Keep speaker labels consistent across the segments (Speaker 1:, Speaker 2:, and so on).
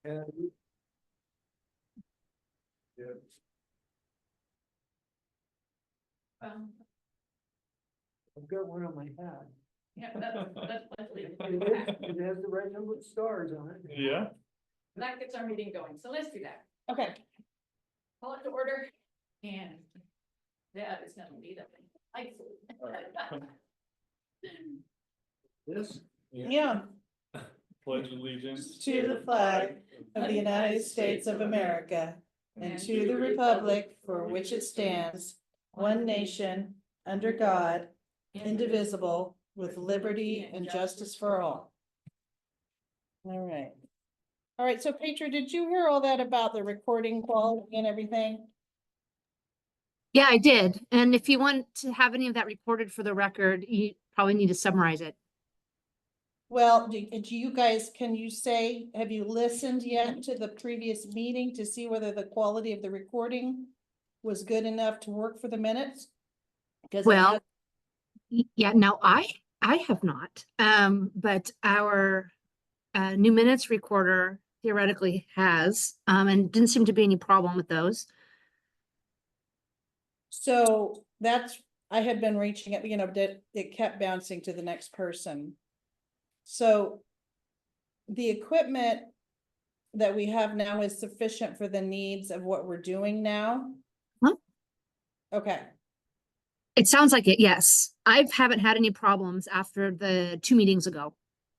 Speaker 1: And yeah, I've got one on my hat.
Speaker 2: Yeah, that's Leslie.
Speaker 1: It has the right number of stars on it.
Speaker 3: Yeah.
Speaker 2: That gets our meeting going, so let's do that.
Speaker 4: Okay.
Speaker 2: Call it to order, and that is gonna be the
Speaker 1: This?
Speaker 4: Yeah.
Speaker 3: Pledge allegiance
Speaker 4: To the flag of the United States of America and to the republic for which it stands, one nation, under God, indivisible, with liberty and justice for all. All right. All right, so Petra, did you hear all that about the recording quality and everything?
Speaker 5: Yeah, I did. And if you want to have any of that recorded for the record, you probably need to summarize it.
Speaker 4: Well, do you guys, can you say, have you listened yet to the previous meeting to see whether the quality of the recording was good enough to work for the minutes? Because
Speaker 5: Well, yeah, no, I have not. But our new minutes recorder theoretically has, and didn't seem to be any problem with those.
Speaker 4: so that's, I had been reaching it, that it kept bouncing to the next person. So the equipment that we have now is sufficient for the needs of what we're doing now?
Speaker 5: Huh?
Speaker 4: Okay,
Speaker 5: It sounds like it, yes. I haven't had any problems after the 2 meetings ago.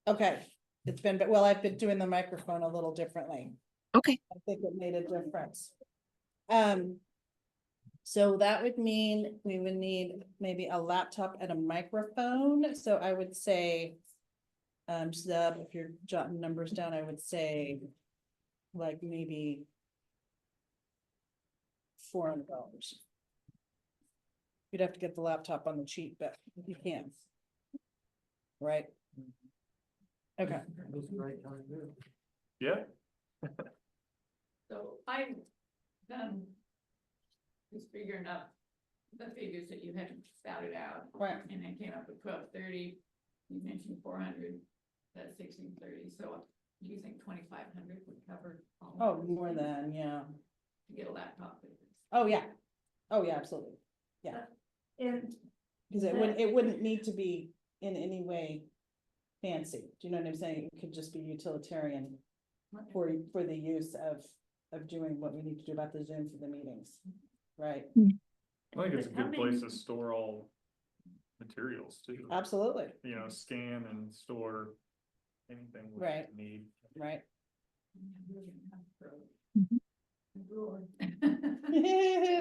Speaker 4: okay. It's been, well, I've been doing the microphone a little differently.
Speaker 5: Okay.
Speaker 4: I think it made a difference. So that would mean we would need maybe a laptop and a microphone, so I would say. Zeb, if you're jotting numbers down, I would say. Like maybe. $400. You'd have to get the laptop on the cheap, but you can. Right? Okay.
Speaker 1: This is the right time to do it.
Speaker 3: Yeah.
Speaker 2: So I'm done. Just figuring out the figures that you had spouted out,
Speaker 4: Right.
Speaker 2: and then came up with 1230. You mentioned 400, that's 1630, so using 2,500 would cover. all of
Speaker 4: Oh,
Speaker 2: those
Speaker 4: more
Speaker 2: things
Speaker 4: than, yeah.
Speaker 2: To get a laptop.
Speaker 4: Oh, yeah. Oh, yeah, absolutely. Yeah.
Speaker 2: And
Speaker 4: Because it wouldn't need to be in any way fancy. Do you know what I'm saying? It could just be utilitarian for the use of doing what we need to do about the Zoom for the meetings. Right?
Speaker 3: I think it's a good place to store all materials too.
Speaker 4: Absolutely.
Speaker 3: You know, scan and store anything we
Speaker 4: Right.
Speaker 3: need.
Speaker 4: Right.
Speaker 2: Mhm.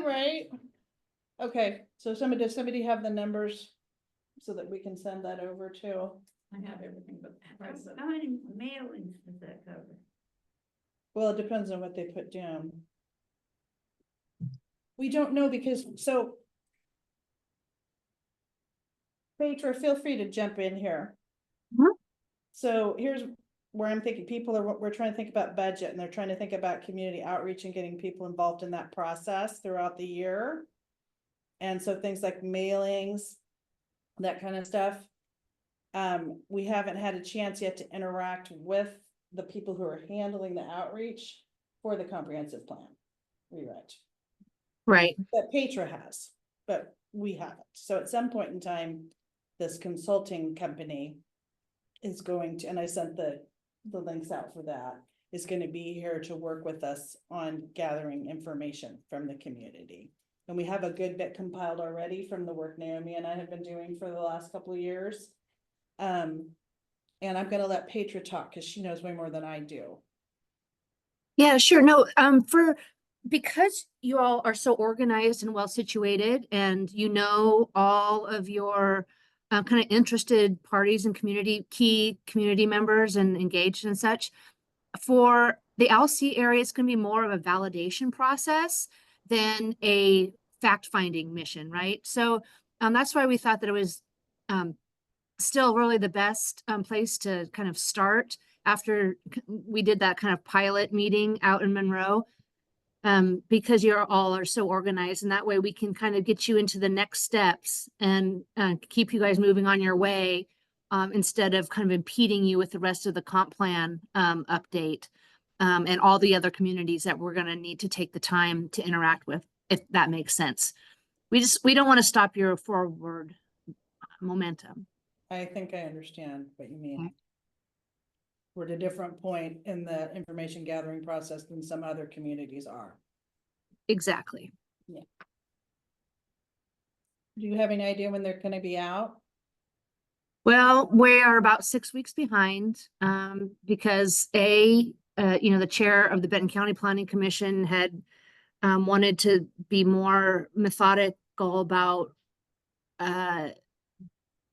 Speaker 4: Right. Okay, so does somebody have the numbers so that we can send that over to?
Speaker 2: I have everything but.
Speaker 6: How many mailings does that cover?
Speaker 4: Well, it depends on what they put down. We don't know because, so. Petra, feel free to jump in here.
Speaker 5: Mhm.
Speaker 4: So here's where I'm thinking we're trying to think about budget and they're trying to think about community outreach and getting people involved in that process throughout the year. And so things like mailings, that kind of stuff. We haven't had a chance yet to interact with the people who are handling the outreach for the comprehensive plan rewrite.
Speaker 5: Right.
Speaker 4: That Petra has, but we haven't. So at some point in time, this consulting company is going to, and I sent the links out for that, is going to be here to work with us on gathering information from the community. And we have a good bit compiled already from the work Naomi and I have been doing for the last couple of years. And I'm gonna let Petra talk because she knows way more than I do.
Speaker 5: Yeah, sure. No, because you all are so organized and well situated and you know all of your kind of interested parties and key community members and engaged and such, for the Alsea area, it's going to be more of a validation process than a fact-finding mission, right? So that's why we thought that it was still really the best place to kind of start after we did that kind of pilot meeting out in Monroe, because you're all are so organized, and that way we can kind of get you into the next steps and keep you guys moving on your way, instead of kind of impeding you with the rest of the comp plan update. and all the other communities that we're gonna need to take the time to interact with, if that makes sense. We don't want to stop your forward momentum.
Speaker 4: I think I understand what you mean.
Speaker 5: Okay.
Speaker 4: We're at a different point in the information gathering process than some other communities are.
Speaker 5: Exactly.
Speaker 4: Do you have any idea when they're gonna be out?
Speaker 5: Well, we are about 6 weeks behind, because the chair of the Benton County Planning Commission had wanted to be more methodical about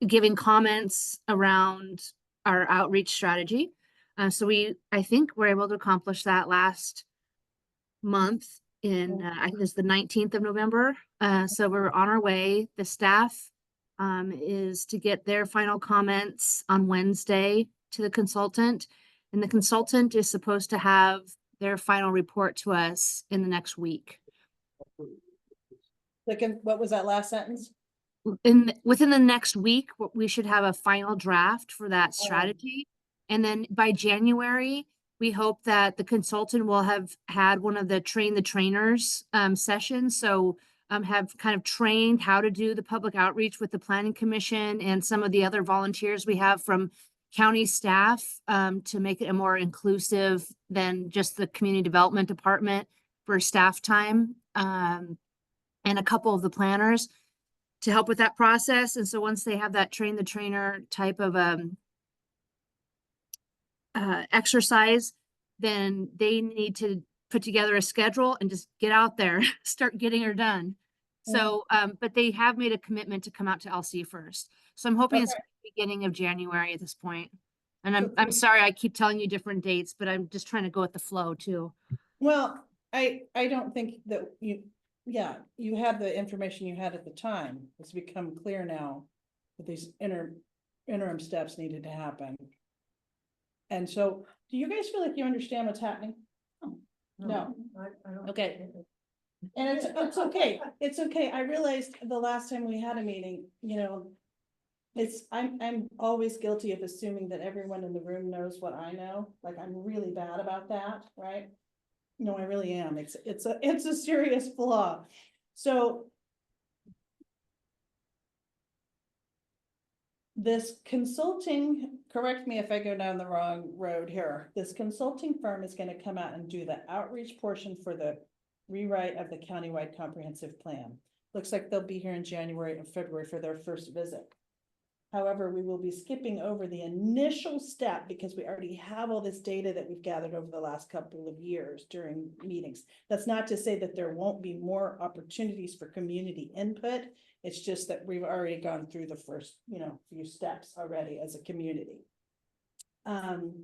Speaker 5: giving comments around our outreach strategy. So I think we're able to accomplish that last month I think it's the 19th of November. So we're on our way. The staff is to get their final comments on Wednesday to the consultant. And the consultant is supposed to have their final report to us in the next week.
Speaker 4: What was that last sentence?
Speaker 5: Within the next week, we should have a final draft for that strategy. And then by January, we hope that the consultant will have had one of the train the trainers sessions. So have kind of trained how to do the public outreach with the planning commission and some of the other volunteers we have from county staff to make it a more inclusive than just the community development department for staff time, and a couple of the planners to help with that process. And so once they have that train the trainer type of exercise, then they need to put together a schedule and just get out there, start getting her done. So, but they have made a commitment to come out to Alsea first. So I'm hoping it's the beginning of January at this point. And I'm sorry, I keep telling you different dates, but I'm just trying to go with the flow too.
Speaker 4: Well, I don't think that you had the information you had at the time. It's become clear now that these interim steps needed to happen. And so, do you guys feel like you understand what's happening? No.
Speaker 1: I don't.
Speaker 4: Okay. And it's okay. It's okay. I realized the last time we had a meeting, I'm always guilty of assuming that everyone in the room knows what I know. Like, I'm really bad about that, right? No, I really am. It's a serious flaw. So this consulting, correct me if I go down the wrong road here. This consulting firm is going to come out and do the outreach portion for the rewrite of the countywide comprehensive plan. Looks like they'll be here in January and February for their first visit. However, we will be skipping over the initial step because we already have all this data that we've gathered over the last couple of years during meetings. That's not to say that there won't be more opportunities for community input. It's just that we've already gone through the first, few steps already as a community. And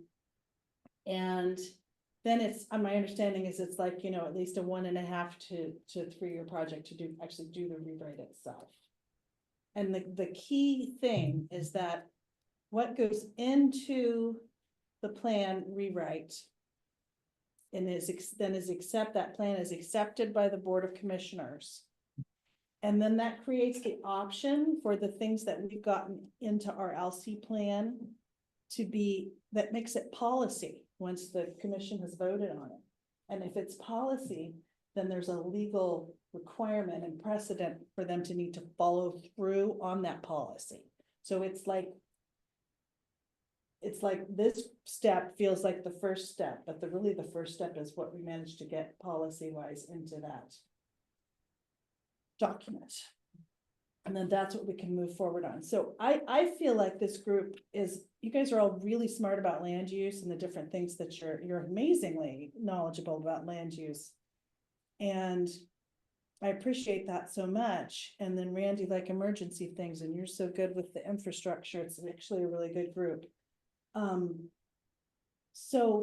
Speaker 4: then my understanding is it's like, at least a 1.5 to 3 year project to actually do the rewrite itself. And the key thing is that what goes into the plan rewrite and that plan is accepted by the Board of Commissioners. And then that creates the option for the things that we've gotten into our Alsea plan that makes it policy once the commission has voted on it. And if it's policy, then there's a legal requirement and precedent for them to need to follow through on that policy. So it's like this step feels like the first step, but really the first step is what we managed to get policy-wise into that document. And then that's what we can move forward on. So I feel like this group you guys are all really smart about land use and the different things that you're amazingly knowledgeable about land use. And I appreciate that so much. And then Randy, like emergency things, and you're so good with the infrastructure. It's actually a really good group. So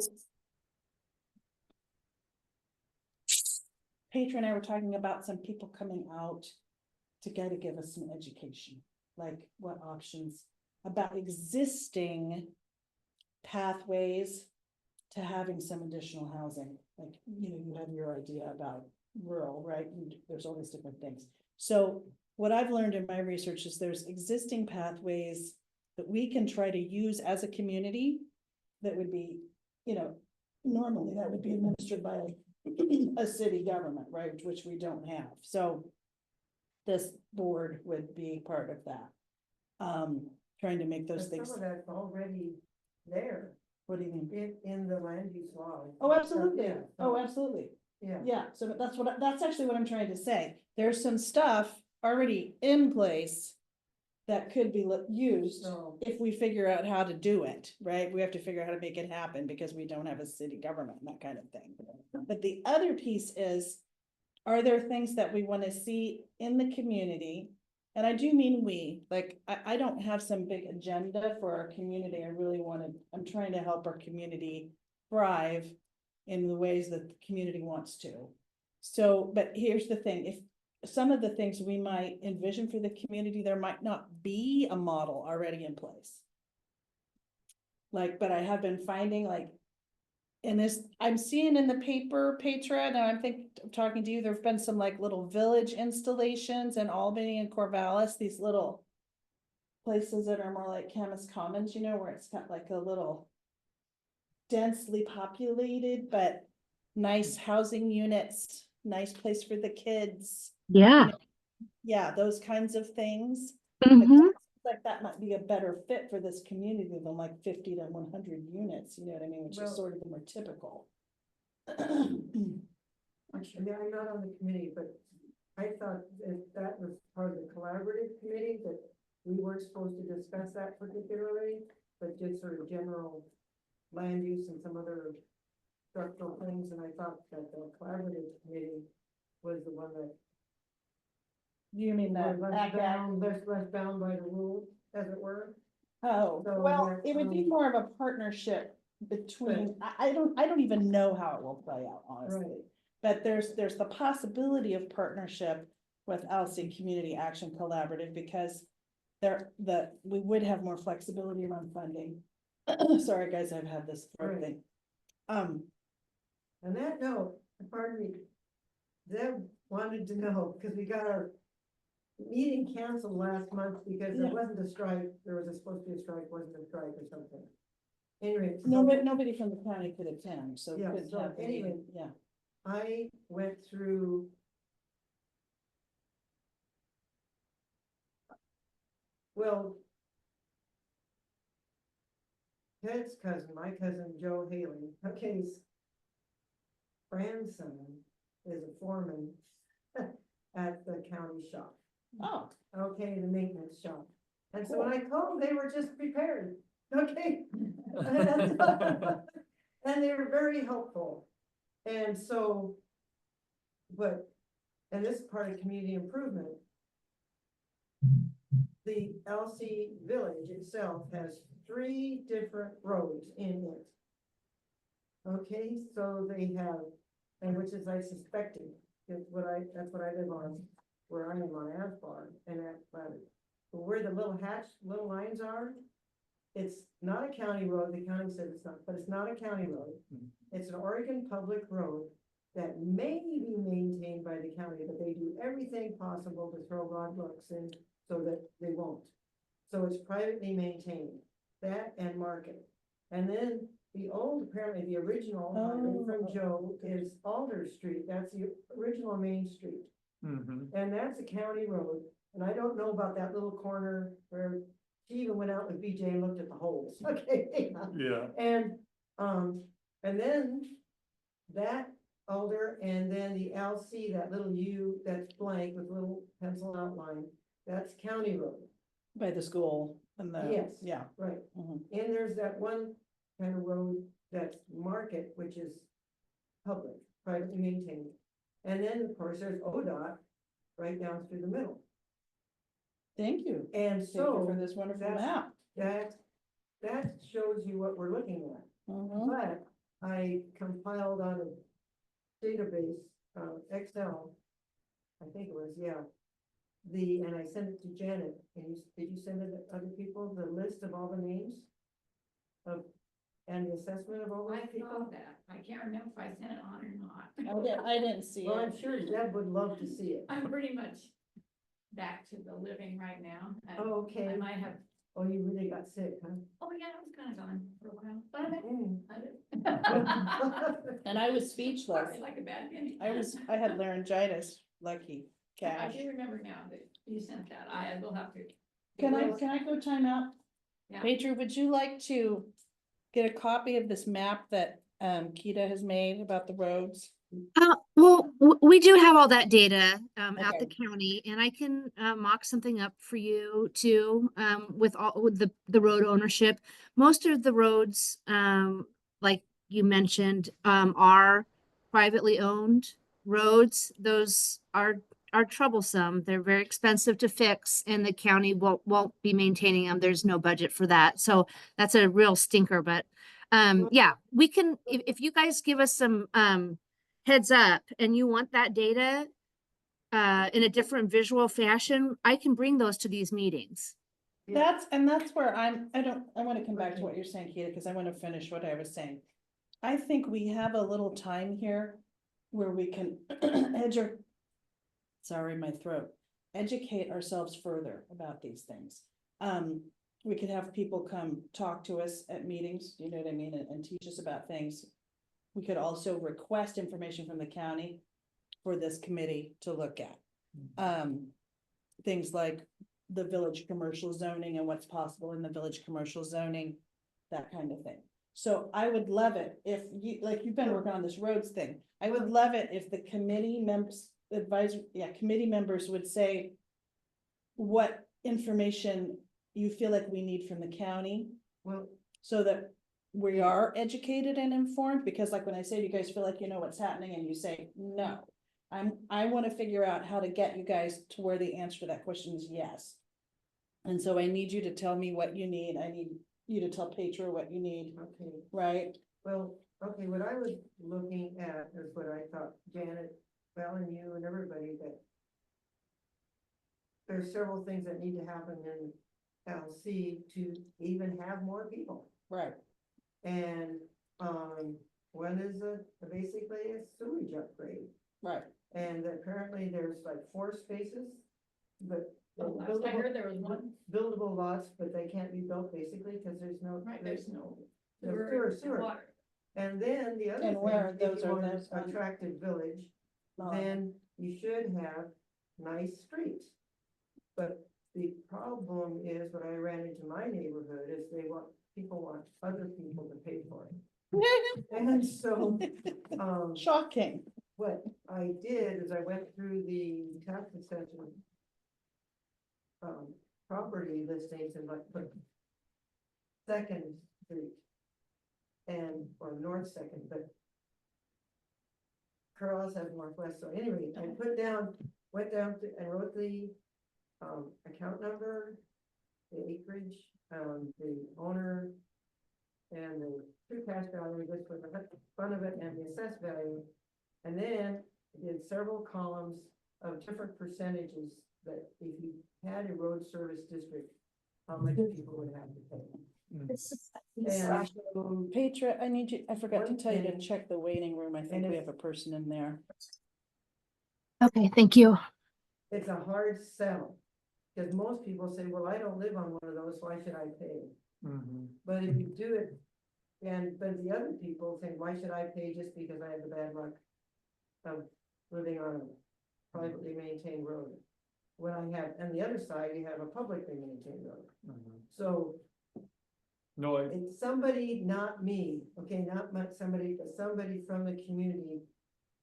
Speaker 4: Petra and I were talking about some people coming out to give us some education, like what options about existing pathways to having some additional housing. Like, you have your idea about rural, right? And there's all these different things. So what I've learned in my research is there's existing pathways that we can try to use as a community that would be, normally that would be administered by a city government, right, which we don't have, so this board would be part of that. Trying to make those
Speaker 1: But
Speaker 4: things,
Speaker 1: some of that's already there
Speaker 4: what do you mean?
Speaker 1: in the land use law.
Speaker 4: Oh, absolutely,
Speaker 1: Yeah,
Speaker 4: oh,
Speaker 1: so,
Speaker 4: absolutely.
Speaker 1: yeah.
Speaker 4: Yeah, so that's actually what I'm trying to say. There's some stuff already in place that could be used
Speaker 1: So,
Speaker 4: if we figure out how to do it, right? We have to figure out how to make it happen because we don't have a city government and that kind of thing. But the other piece is, are there things that we want to see in the community? And I do mean we, like, I don't have some big agenda for our community. I really I'm trying to help our community thrive in the ways that the community wants to. So, but here's the thing, if some of the things we might envision for the community, there might not be a model already in place. Like, but I have been finding like, and this, I'm seeing in the paper, Petra, and I'm talking to you, there've been some like little village installations in Albany and Corvallis, these little places that are more like Camas Commons, you know, where it's got like a little densely populated, but nice housing units, nice place for the kids.
Speaker 5: Yeah.
Speaker 4: Yeah, those kinds of things.
Speaker 5: Mhm.
Speaker 4: Like that might be a better fit for this community than like 50 to 100 units, you know what I mean, which
Speaker 1: Well-
Speaker 4: is sort of the more typical.
Speaker 1: I mean, I'm not on the committee, but I thought that was part of the collaborative committee, that we weren't supposed to discuss that particularly, but just sort of general land use and some other structural things, and I thought that the collaborative committee was the one that
Speaker 4: You mean that?
Speaker 1: was less bound by the rules, as it were.
Speaker 4: Oh,
Speaker 1: So
Speaker 4: well,
Speaker 1: that,
Speaker 4: it would be more of a partnership between, I don't even know how it will play out, honestly.
Speaker 1: Right.
Speaker 4: But there's the possibility of partnership with Alsea Community Action Collaborative because we would have more flexibility around funding. Sorry, guys, I've had this throat
Speaker 1: Right.
Speaker 4: thing.
Speaker 1: On that note, pardon me, Deb wanted to know, because we got our meeting canceled last month because there
Speaker 4: Yeah.
Speaker 1: wasn't a strike, there was supposed to be a strike, wasn't a strike or something. Anyway.
Speaker 4: No,
Speaker 1: so
Speaker 4: but nobody from the county could attend, so we
Speaker 1: Yeah,
Speaker 4: couldn't
Speaker 1: so
Speaker 4: have the
Speaker 1: anyway.
Speaker 4: meeting, yeah.
Speaker 1: I went through. Well. Ted's cousin, my cousin Joe Haley, okay's grandson is a foreman at the county shop.
Speaker 4: Oh,
Speaker 1: Okay, the maintenance shop. And so when I called, they were just prepared, okay? And they were very helpful. And so, and this is part of community improvement. The Alsea village itself has 3 different roads in it. Okay, so they have, and which is I suspected, that's what I live on, where I am on Asbar and at where the little lines are. It's not a county road, the county said it's not, but it's not a county road. It's an Oregon public road that may be maintained by the county, but they do everything possible to throw roadblocks in so that they won't. So it's privately maintained, that and Market. And then the old, apparently the original highway from Joe is Alder Street, that's the original Main Street.
Speaker 3: Mm-hmm.
Speaker 1: And that's a county road, and I don't know about that little corner where she even went out with BJ and looked at the holes, okay?
Speaker 3: Yeah.
Speaker 1: And then that Alder, and then the Alsea, that little U that's blank with a little pencil outline, that's county road,
Speaker 4: by the school and the,
Speaker 1: Yes.
Speaker 4: yeah.
Speaker 1: right?
Speaker 4: Mhm.
Speaker 1: And there's that one kind of road that's Market, which is public, privately maintained. And then, of course, there's ODOT right down through the middle.
Speaker 4: Thank you.
Speaker 1: And
Speaker 4: Thank you
Speaker 1: so
Speaker 4: for this wonderful
Speaker 1: that's-
Speaker 4: map.
Speaker 1: that shows you what we're looking at.
Speaker 4: Mhm.
Speaker 1: But I compiled on a database, Excel, I think it was, yeah. And I sent it to Janet, and did you send it to other people, the list of all the names? And the assessment of all
Speaker 2: I
Speaker 1: those
Speaker 2: saw
Speaker 1: people?
Speaker 2: that. I can't remember if I sent it on or not.
Speaker 4: I didn't see
Speaker 1: Well,
Speaker 4: it.
Speaker 1: I'm sure Deb would love to see it.
Speaker 2: I'm pretty much back to the living right now. and
Speaker 1: Oh, okay.
Speaker 2: I might have
Speaker 1: Oh, you really got sick, huh?
Speaker 2: Oh, yeah, I was kind of gone for a while, but
Speaker 1: Mm.
Speaker 2: I did.
Speaker 4: And I was speechless.
Speaker 2: Sorry, like a bad guinea.
Speaker 4: I had laryngitis, lucky,
Speaker 2: I
Speaker 4: cash.
Speaker 2: do remember now that you sent that, I will have to.
Speaker 4: Can I go time out?
Speaker 2: Yeah.
Speaker 4: Petra, would you like to get a copy of this map that Kita has made about the roads?
Speaker 5: Well, we do have all that data at the
Speaker 4: Okay.
Speaker 5: county, and I can mock something up for you too, with the road ownership. Most of the roads, like you mentioned, are privately owned roads. Those are troublesome. They're very expensive to fix, and the county won't be maintaining them. There's no budget for that. So that's a real stinker, but yeah, we can, if you guys give us some heads up and you want that data in a different visual fashion, I can bring those to these meetings.
Speaker 4: That's where I want to come back to what you're saying, Kita, because I want to finish what I was saying. I think we have a little time here where we can sorry, my throat, educate ourselves further about these things. We could have people come talk to us at meetings, you know what I mean, and teach us about things. We could also request information from the county for this committee to look at. Things like the village commercial zoning and what's possible in the village commercial zoning, that kind of thing. So I would love it if you, like, you've been working on this roads thing. I would love it if the committee committee members would say what information you feel like we need from the county,
Speaker 1: Well,
Speaker 4: so that we are educated and informed, because like when I say, do you guys feel like you know what's happening, and you say, no. I want to figure out how to get you guys to where the answer to that question is yes. And so I need you to tell me what you need. I need you to tell Petra what you need,
Speaker 1: okay,
Speaker 4: right?
Speaker 1: well, okay, what I was looking at is what I thought, Janet, Val and you and everybody, that there's several things that need to happen in Alsea to even have more people.
Speaker 4: Right.
Speaker 1: And, one is basically a sewage upgrade.
Speaker 4: Right.
Speaker 1: And apparently there's like 4 spaces, but.
Speaker 2: Oh, last I heard there was one.
Speaker 1: Buildable lots, but they can't be built basically because there's no.
Speaker 2: Right, there's no.
Speaker 1: Sewer.
Speaker 2: Water.
Speaker 1: And then the other
Speaker 4: And
Speaker 1: thing,
Speaker 4: where
Speaker 1: if
Speaker 4: those
Speaker 1: you
Speaker 4: are
Speaker 1: want
Speaker 4: those
Speaker 1: an
Speaker 4: on-
Speaker 1: attractive village, then you should have nice streets. But the problem is, what I ran into my neighborhood is people want other people to pay for it. And so,
Speaker 4: Shocking.
Speaker 1: what I did is I went through the tax assessment property listings and like put Second Street or North Second, but Carlos has Northwest. So anyway, I went down and wrote the account number, the acreage, the owner, and the true cash value, just for the front of it, and the assessed value. And then I did several columns of different percentages that if you had a road service district, how much people would have to pay. And
Speaker 4: Petra, I forgot to
Speaker 1: One
Speaker 4: tell you to
Speaker 1: thing-
Speaker 4: check the waiting room. I think
Speaker 1: and
Speaker 4: we
Speaker 1: if-
Speaker 4: have a person in there.
Speaker 5: Okay, thank you.
Speaker 1: it's a hard sell, because most people say, well, I don't live on one of those, why should I pay? But if you do it, but the other people think, why should I pay just because I have the bad luck of living on a privately maintained road? When I have, on the other side, you have a publicly maintained road. So
Speaker 3: No,
Speaker 1: it's somebody, not me, okay, not somebody, but somebody from the community,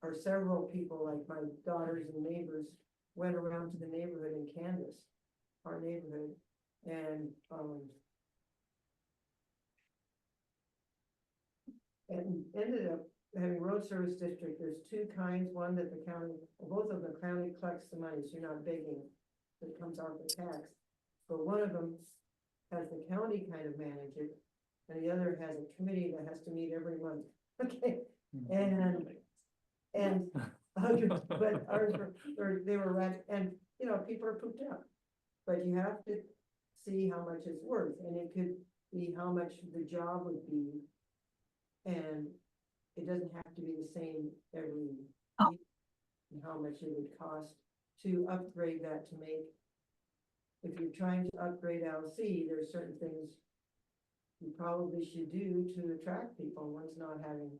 Speaker 1: or several people, like my daughters and neighbors, went around to the neighborhood in Candace, our neighborhood, and ended up having road service district. There's 2 kinds, one that the county, both of the county collects the money, so you're not begging, it comes off the tax. But one of them has the county kind of manage it, and the other has a committee that has to meet every month, okay? And but ours they were right, and people are pooped out. But you have to see how much it's worth, and it could be how much the job would be. And it doesn't have to be the same every week, and how much it would cost to upgrade that to make if you're trying to upgrade Alsea, there's certain things you probably should do to attract people. One's not having,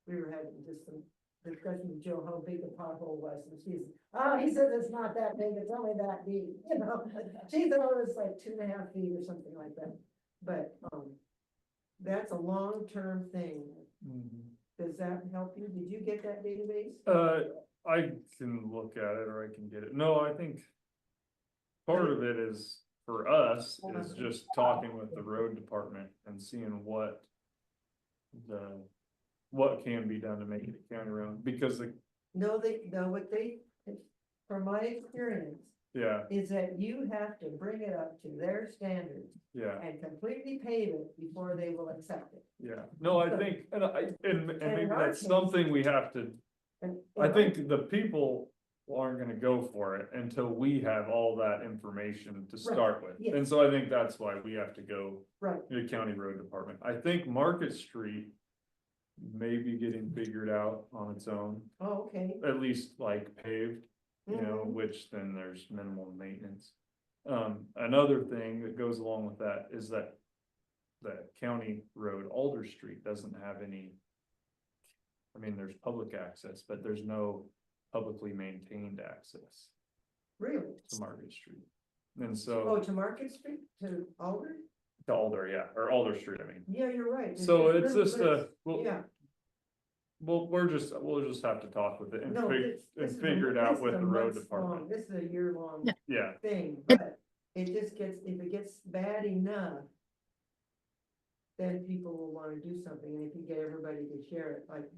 Speaker 1: we were having just some discussion with Jill how big the pothole was, and she's, oh, he said it's not that big, it's only that deep, you know? She thought it was like 2.5 feet or something like that, but, that's a long-term thing. Does that help you? Did you get that database?
Speaker 3: I can look at it or I can get it. No, I think part of it is for us is just talking with the road department and seeing what can be done to make it a county road, because
Speaker 1: No, from my experience,
Speaker 3: yeah,
Speaker 1: is that you have to bring it up to their standards
Speaker 3: yeah,
Speaker 1: and completely pave it before they will accept it.
Speaker 3: yeah. No, I think, and maybe
Speaker 1: in our
Speaker 3: that's
Speaker 1: case-
Speaker 3: something we have to,
Speaker 1: And
Speaker 3: I think the people aren't gonna go for it until we have all that information to start with.
Speaker 1: yes.
Speaker 3: And so I think that's why we have to go
Speaker 1: Right,
Speaker 3: to the county road department. I think Market Street may be getting figured out on its own,
Speaker 1: oh, okay.
Speaker 3: at least like paved, you know,
Speaker 1: Mhm.
Speaker 3: which then there's minimal maintenance. Another thing that goes along with that is that the county road Alder Street doesn't have any. I mean, there's public access, but there's no publicly maintained access
Speaker 1: Really?
Speaker 3: to Market Street. And
Speaker 1: Oh,
Speaker 3: so,
Speaker 1: to Market Street, to Alder?
Speaker 3: to Alder, yeah, or Alder Street, I mean.
Speaker 1: Yeah, you're right.
Speaker 3: So it's
Speaker 1: really
Speaker 3: just
Speaker 1: lists-
Speaker 3: well,
Speaker 1: Yeah,
Speaker 3: we'll just have to talk with it and
Speaker 1: no, this is
Speaker 3: figure it
Speaker 1: this
Speaker 3: out
Speaker 1: is
Speaker 3: with
Speaker 1: a
Speaker 3: the road
Speaker 1: months-long-
Speaker 3: department.
Speaker 1: This is a year-long
Speaker 5: Yeah.
Speaker 3: Yeah,
Speaker 1: thing, but it just gets, if it gets bad enough, then people will wanna do something, and if you get everybody to share it, like,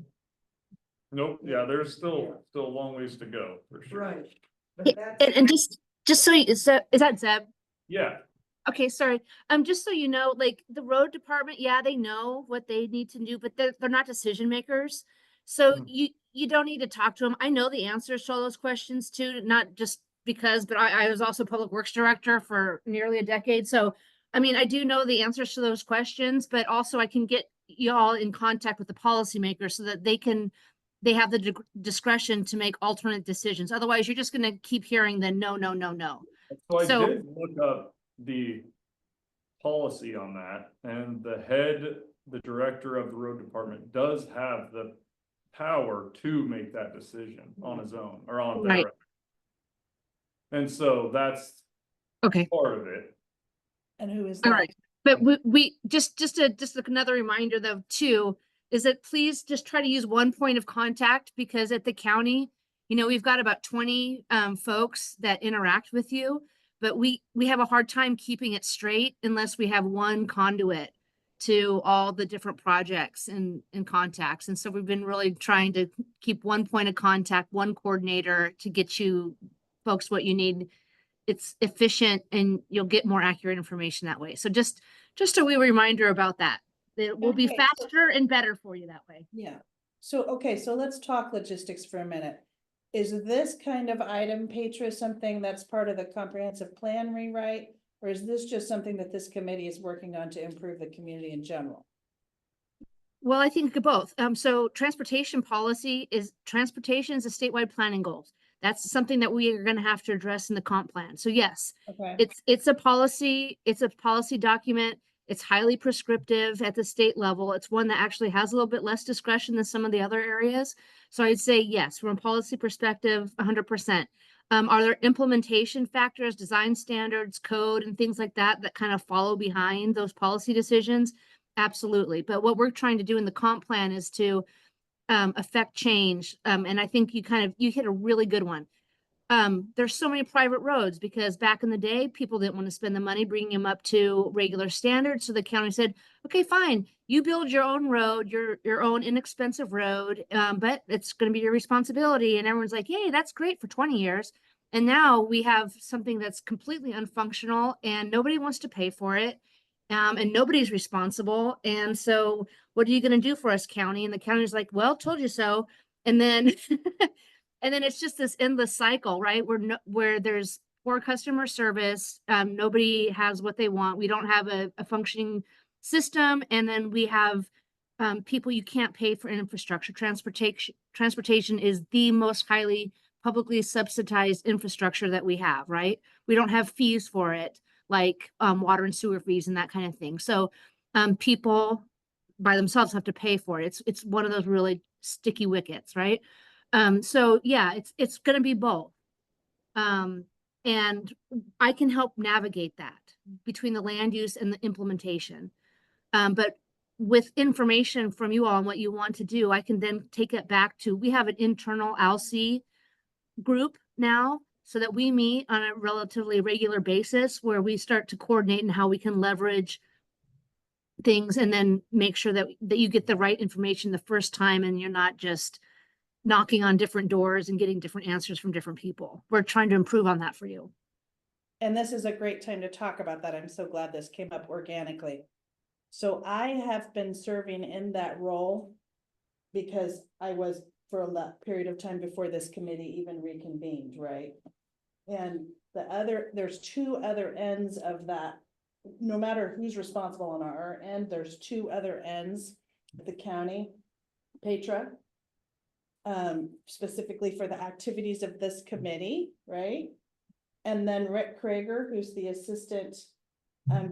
Speaker 3: nope, yeah, there's
Speaker 1: Yeah.
Speaker 3: still a long ways to go, for sure.
Speaker 1: right.
Speaker 5: Yeah,
Speaker 1: But that's,
Speaker 5: and just so you, so is that Zeb?
Speaker 3: Yeah,
Speaker 5: Okay, sorry. Just so you know, like the road department, yeah, they know what they need to do, but they're not decision makers. So
Speaker 3: Mm.
Speaker 5: you don't need to talk to them. I know the answers to all those questions too, not just because, but I was also public works director for nearly a decade. So, I mean, I do know the answers to those questions, but also I can get y'all in contact with the policymakers so that they have the discretion to make alternate decisions. Otherwise, you're just gonna keep hearing the no, no, no, no.
Speaker 3: so I
Speaker 5: So-
Speaker 3: did look up the policy on that, and the director of the road department does have the power to make that decision on his own, or on their
Speaker 5: Right.
Speaker 3: own. And so that's
Speaker 5: Okay.
Speaker 3: part of it.
Speaker 4: And who is
Speaker 5: All
Speaker 4: that?
Speaker 5: right, but we just another reminder though too, is that please just try to use one point of contact, because at the county, you know, we've got about 20 folks that interact with you, but we have a hard time keeping it straight unless we have one conduit to all the different projects and contacts. And so we've been really trying to keep one point of contact, one coordinator to get you folks what you need. It's efficient and you'll get more accurate information that way. So just a wee reminder about that. It will be
Speaker 4: Okay, so-
Speaker 5: faster and better for you that way.
Speaker 4: Yeah, so, okay, so let's talk logistics for a minute. Is this kind of item, Petra, something that's part of the comprehensive plan rewrite? Or is this just something that this committee is working on to improve the community in general?
Speaker 5: Well, I think both. So transportation is a statewide planning goals. That's something that we are going to have to address in the comp plan. So yes,
Speaker 4: Okay,
Speaker 5: it's a policy document. It's highly prescriptive at the state level. It's one that actually has a little bit less discretion than some of the other areas. So I'd say yes, from a policy perspective, 100%. Are there implementation factors, design standards, code, and things like that that kind of follow behind those policy decisions? Absolutely. But what we're trying to do in the comp plan is to affect change. And I think you hit a really good one. There's so many private roads because back in the day, people didn't want to spend the money bringing them up to regular standards. So the county said, okay, fine, you build your own road, your own inexpensive road, but it's going to be your responsibility. And everyone's like, yay, that's great for 20 years. And now we have something that's completely unfunctional and nobody wants to pay for it. And nobody's responsible. And so what are you going to do for us, county? And the county's like, well, told you so. And then and then it's just this endless cycle, right? Where there's poor customer service. Nobody has what they want. We don't have a functioning system. And then we have people you can't pay for infrastructure. Transportation is the most highly publicly subsidized infrastructure that we have, right? We don't have fees for it, like water and sewer fees and that kind of thing. So people by themselves have to pay for it. It's one of those really sticky wickets, right? So yeah, it's going to be both. And I can help navigate that between the land use and the implementation. But with information from you all on what you want to do, I can then take it back to, we have an internal Alsea group now, so that we meet on a relatively regular basis where we start to coordinate and how we can leverage things and then make sure that you get the right information the first time and you're not just knocking on different doors and getting different answers from different people. We're trying to improve on that for you.
Speaker 4: And this is a great time to talk about that. I'm so glad this came up organically. So I have been serving in that role because I was for a period of time before this committee even reconvened, right? And there's two other ends of that. No matter who's responsible on our end, there's two other ends of the county. Petra, specifically for the activities of this committee, right? And then Rick Krager, who's the assistant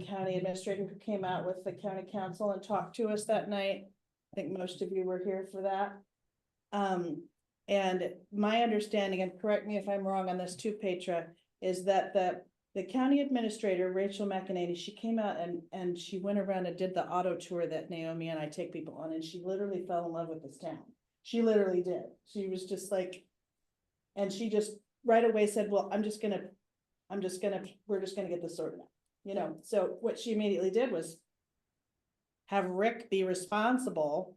Speaker 4: county administrator, who came out with the county council and talked to us that night. I think most of you were here for that. And my understanding, and correct me if I'm wrong on this too, Petra, is that the county administrator, Rachel McEnany, she came out and she went around and did the auto tour that Naomi and I take people on, and she literally fell in love with this town. She literally did. She was just like, and she just right away said, well, we're just gonna get this sorted out, you know? So what she immediately did was have Rick be responsible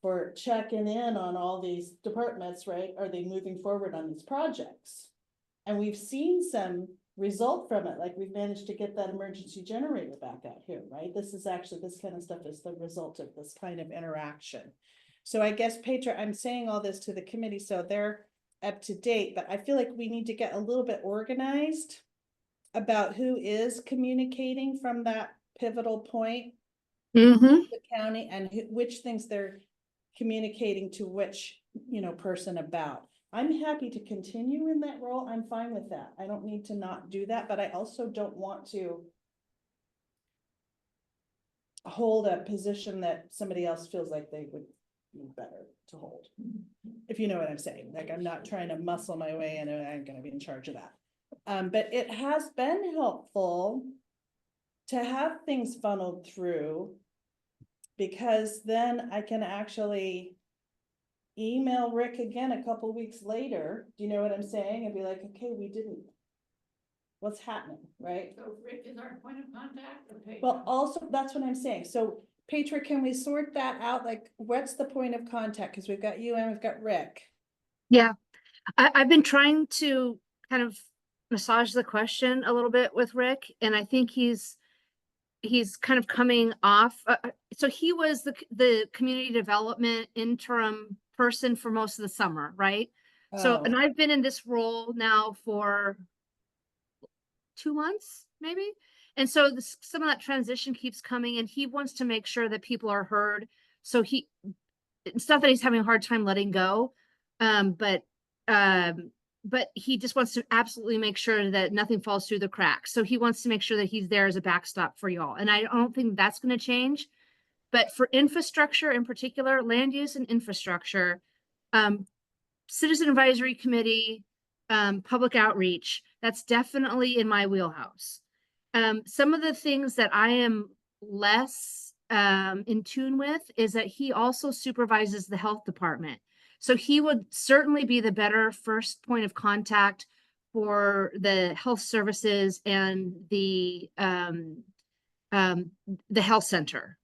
Speaker 4: for checking in on all these departments, right? Are they moving forward on these projects? And we've seen some result from it, like we've managed to get that emergency generator back out here, right? This kind of stuff is the result of this kind of interaction. So I guess, Petra, I'm saying all this to the committee so they're up to date, but I feel like we need to get a little bit organized about who is communicating from that pivotal point, the county, and which things they're communicating to which, person about. I'm happy to continue in that role. I'm fine with that. I don't need to not do that, but I also don't want to hold a position that somebody else feels like they would be better to hold. If you know what I'm saying, like I'm not trying to muscle my way in and I'm going to be in charge of that. But it has been helpful to have things funneled through, because then I can actually email Rick again a couple weeks later. Do you know what I'm saying? And be like, okay, what's happening, right?
Speaker 2: So Rick is our point of contact, or Petra?
Speaker 4: Well, also, that's what I'm saying. So Petra, can we sort that out? Like, what's the point of contact? Because we've got you and we've got Rick.
Speaker 5: Yeah, I've been trying to kind of massage the question a little bit with Rick, and I think he's kind of coming off. So he was the community development interim person for most of the summer, right? So, and I've been in this role now for 2 months, maybe. And so some of that transition keeps coming, and he wants to make sure that people are heard. So it's not that he's having a hard time letting go, but he just wants to absolutely make sure that nothing falls through the cracks. So he wants to make sure that he's there as a backstop for y'all. And I don't think that's going to change. But for infrastructure in particular, land use and infrastructure, citizen advisory committee, public outreach, that's definitely in my wheelhouse. Some of the things that I am less in tune with is that he also supervises the health department. So he would certainly be the better first point of contact for the health services and the health center.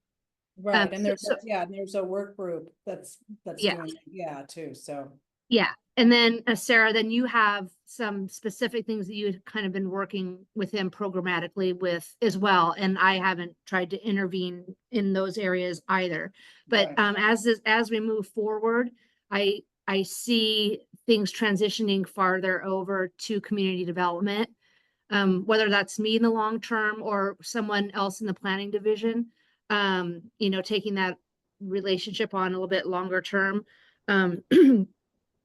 Speaker 4: Right, and there's a work group that's doing it, too. So
Speaker 5: yeah. And then Sarah, then you have some specific things that you had kind of been working with him programmatically with as well. And I haven't tried to intervene in those areas either. But as we move forward, I see things transitioning farther over to community development, whether that's me in the long term or someone else in the planning division, taking that relationship on a little bit longer term.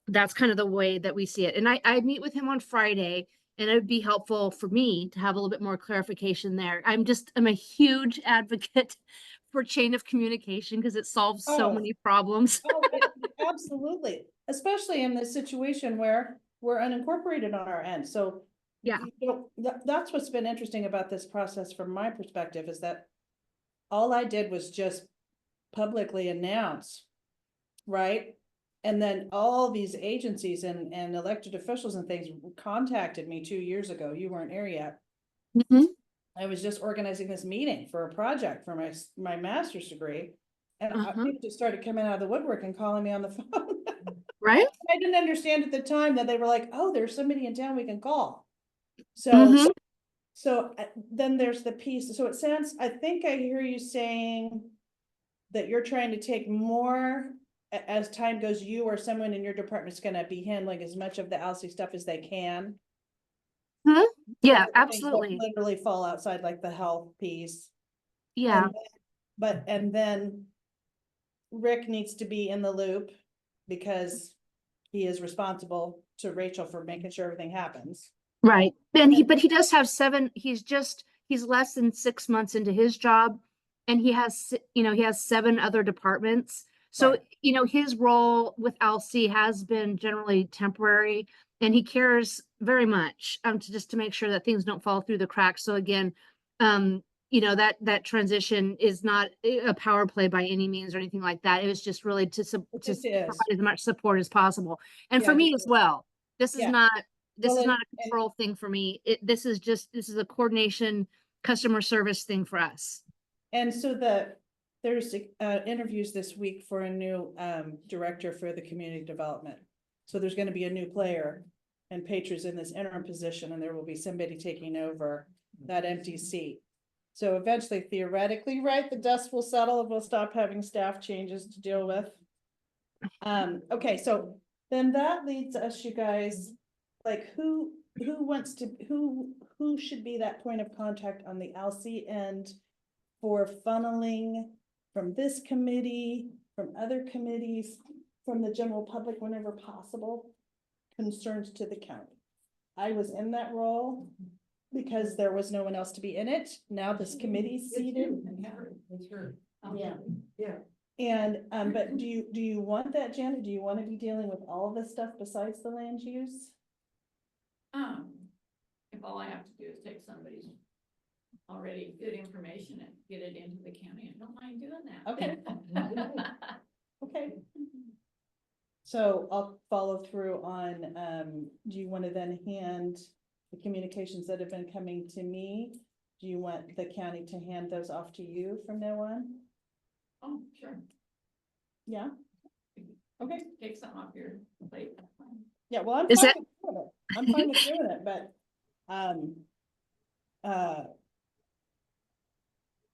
Speaker 5: that's kind of the way that we see it. And I meet with him on Friday, and it would be helpful for me to have a little bit more clarification there. I'm a huge advocate for chain of communication because it solves so
Speaker 4: Oh.
Speaker 5: many problems.
Speaker 4: Oh, absolutely, especially in this situation where we're unincorporated on our end, so.
Speaker 5: Yeah.
Speaker 4: That's what's been interesting about this process from my perspective is that all I did was just publicly announce, right? And then all these agencies and elected officials and things contacted me 2 years ago. You weren't here yet.
Speaker 5: Mhm.
Speaker 4: I was just organizing this meeting for a project for my master's degree. And people just started coming out of the woodwork and calling me on the phone.
Speaker 5: Right?
Speaker 4: I didn't understand at the time that they were like, oh, there's somebody in town we can call. So,
Speaker 5: Mhm.
Speaker 4: so then there's the piece. So it sounds, I think I hear you saying that you're trying to take more as time goes, you or someone in your department's gonna be handling as much of the Alsea stuff as they can.
Speaker 5: Mhm. Yeah,
Speaker 4: Things that
Speaker 5: absolutely.
Speaker 4: literally fall outside like the health piece.
Speaker 5: Yeah,
Speaker 4: And then Rick needs to be in the loop because he is responsible to Rachel for making sure everything happens.
Speaker 5: right. But he does have he's less than 6 months into his job, and he has, he has 7 other departments. So,
Speaker 4: Right.
Speaker 5: His role with Alsea has been generally temporary, and he cares very much, to make sure that things don't fall through the cracks. So again, that transition is not a power play by any means or anything like that. It was just really to
Speaker 4: Just
Speaker 5: provide
Speaker 4: is.
Speaker 5: as much support as possible. And
Speaker 4: Yeah,
Speaker 5: for me
Speaker 4: just
Speaker 5: as
Speaker 4: is.
Speaker 5: well, this is
Speaker 4: Yeah.
Speaker 5: not this
Speaker 4: Well,
Speaker 5: is not a
Speaker 4: and
Speaker 5: control thing for me. This is a coordination customer service thing for us.
Speaker 4: And so there's interviews this week for a new director for the community development. So there's gonna be a new player and Petra's in this interim position and there will be somebody taking over that empty seat. So eventually theoretically, right, the dust will settle and we'll stop having staff changes to deal with. Okay, so then that leads us, you guys, like who should be that point of contact on the Alsea end for funneling from this committee, from other committees, from the general public whenever possible, concerns to the county. I was in that role because there was no one else to be in it. Now this committee's seated.
Speaker 1: It's her.
Speaker 4: Yeah.
Speaker 1: Yeah.
Speaker 4: And, but do you want that, Janet? Do you want to be dealing with all this stuff besides the land use?
Speaker 2: If all I have to do is take somebody's already good information and get it into the county, I don't mind doing that.
Speaker 4: Okay. Okay. So I'll follow through on, do you want to then hand the communications that have been coming to me? Do you want the county to hand those off to you from now on?
Speaker 2: Oh, sure.
Speaker 4: Yeah, okay.
Speaker 2: Take something off your plate.
Speaker 4: Yeah, well, I'm
Speaker 5: Is
Speaker 4: fine
Speaker 5: that-
Speaker 4: with doing it. I'm fine with doing it, but,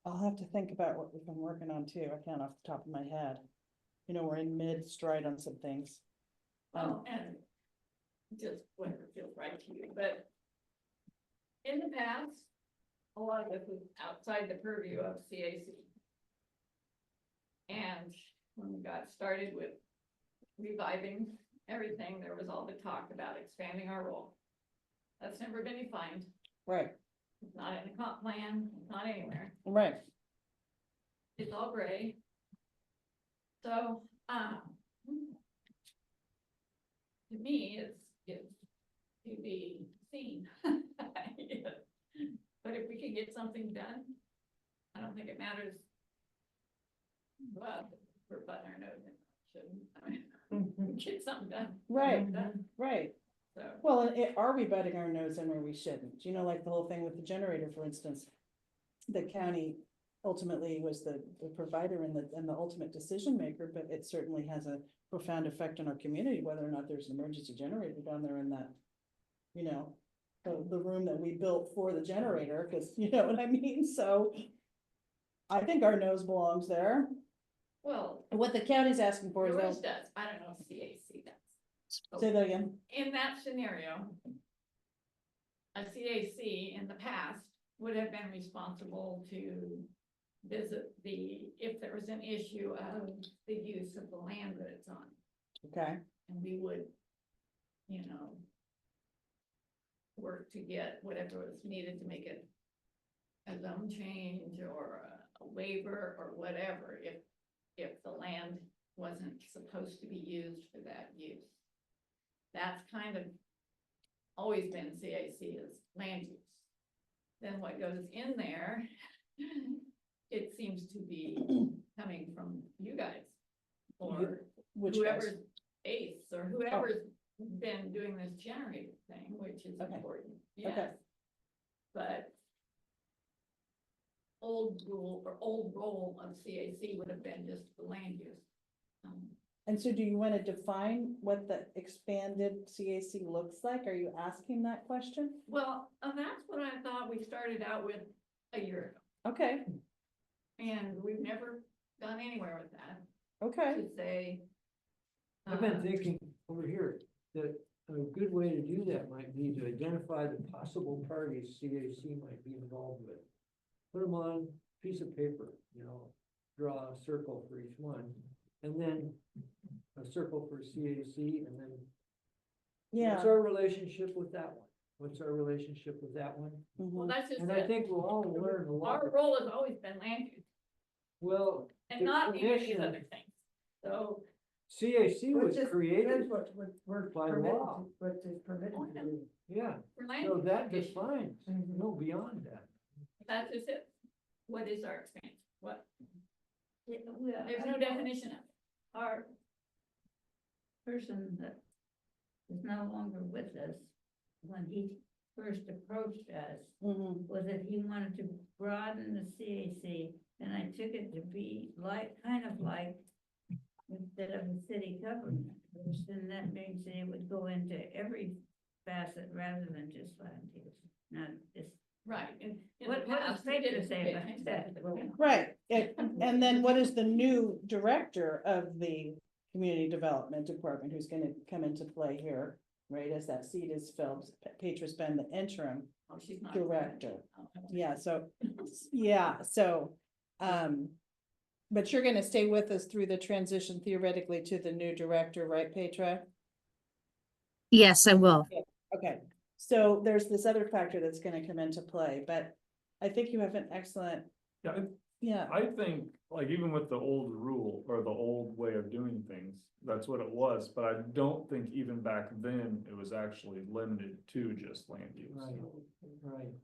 Speaker 4: I'll have to think about what we've been working on too. I can't off the top of my head. We're in mid stride on some things.
Speaker 2: Well, and just whatever feels right to you, but in the past, a lot of this was outside the purview of CAC. And when we got started with reviving everything, there was all the talk about expanding our role. That's never been defined.
Speaker 4: Right,
Speaker 2: It's not in the comp plan, it's not anywhere.
Speaker 4: right.
Speaker 2: It's all gray. So, to me, it's to be seen. But if we can get something done, I don't think it matters. Well, we're butting our nose in, shouldn't, I mean, get something done.
Speaker 4: Right.
Speaker 2: Done.
Speaker 4: Right.
Speaker 2: So,
Speaker 4: Well, are we butting our nose in where we shouldn't? Like the whole thing with the generator, for instance. The county ultimately was the provider and the ultimate decision maker, but it certainly has a profound effect on our community, whether or not there's an emergency generator down there in that, the room that we built for the generator, because you know what I mean? So I think our nose belongs there.
Speaker 2: well,
Speaker 4: What the county's asking for is
Speaker 2: yours
Speaker 4: those.
Speaker 2: does, I don't know if CAC does.
Speaker 4: Say that again.
Speaker 2: In that scenario, a CAC in the past would have been responsible to visit if there was an issue of the use of the land that it's on.
Speaker 4: Okay.
Speaker 2: And we would you know, work to get whatever was needed to make it a zone change or a waiver or whatever, if the land wasn't supposed to be used for that use. That's kind of always been CAC is land use. Then what goes in there, it seems to be coming from you guys. Or
Speaker 4: Which
Speaker 2: whoever's
Speaker 4: guys?
Speaker 2: ACE or whoever's been doing this generator thing, which is
Speaker 4: Okay.
Speaker 2: important,
Speaker 4: Okay.
Speaker 2: yes. But old role of CAC would have been just the land use.
Speaker 4: And so do you want to define what the expanded CAC looks like? Are you asking that question?
Speaker 2: Well, that's what I thought we started out with a year
Speaker 4: Okay,
Speaker 2: ago, and we've never gone anywhere with that,
Speaker 4: okay.
Speaker 2: to say.
Speaker 7: I've been thinking over here that a good way to do that might be to identify the possible parties CAC might be involved with. Put them on a piece of paper, you know, draw a circle for each one, and then a circle for CAC, and then
Speaker 4: Yeah.
Speaker 7: what's our relationship with that one? What's our relationship with that one?
Speaker 2: Well,
Speaker 4: Mhm.
Speaker 2: that's just
Speaker 7: And I
Speaker 2: it.
Speaker 7: think we'll all learn a lot.
Speaker 2: Our role has always been land use
Speaker 7: Well,
Speaker 2: and
Speaker 7: the
Speaker 2: not any of these
Speaker 7: commission-
Speaker 2: other things, so.
Speaker 7: CAC was
Speaker 1: Which is-
Speaker 7: created,
Speaker 1: That's what we're
Speaker 7: by
Speaker 1: permitted,
Speaker 7: law.
Speaker 1: what is permitted to do.
Speaker 7: yeah,
Speaker 2: For land
Speaker 7: so
Speaker 2: use
Speaker 7: that
Speaker 2: conditions,
Speaker 7: defines,
Speaker 1: Mhm.
Speaker 7: no beyond that.
Speaker 2: that's just it. What is our expansion? What?
Speaker 6: Yeah, well,
Speaker 2: There's no definition of it.
Speaker 6: our person that is no longer with us, when he first approached us,
Speaker 4: Mhm.
Speaker 6: was that he wanted to broaden the CAC, and I took it to be like, kind of like, instead of a city government, which then that means that it would go into every facet rather than just land use, not just.
Speaker 2: Right. In the
Speaker 6: What does
Speaker 2: past, we
Speaker 6: paper
Speaker 2: didn't
Speaker 6: say
Speaker 2: pay
Speaker 6: about
Speaker 2: attention
Speaker 6: that?
Speaker 2: to the-
Speaker 4: Right, and then what is the new director of the community development department who's gonna come into play here? Right, as that seat is filled, Petra's been the interim,
Speaker 2: Oh, she's not.
Speaker 4: Director.
Speaker 2: Oh,
Speaker 4: yeah, so, but you're gonna stay with us through the transition theoretically to the new director, right, Petra?
Speaker 5: Yes, I will.
Speaker 4: Okay, so there's this other factor that's gonna come into play, but I think you have an excellent,
Speaker 3: Yeah,
Speaker 4: yeah,
Speaker 3: I think, like, even with the old rule or the old way of doing things, that's what it was, but I don't think even back then it was actually limited to just land use.
Speaker 7: Right, right.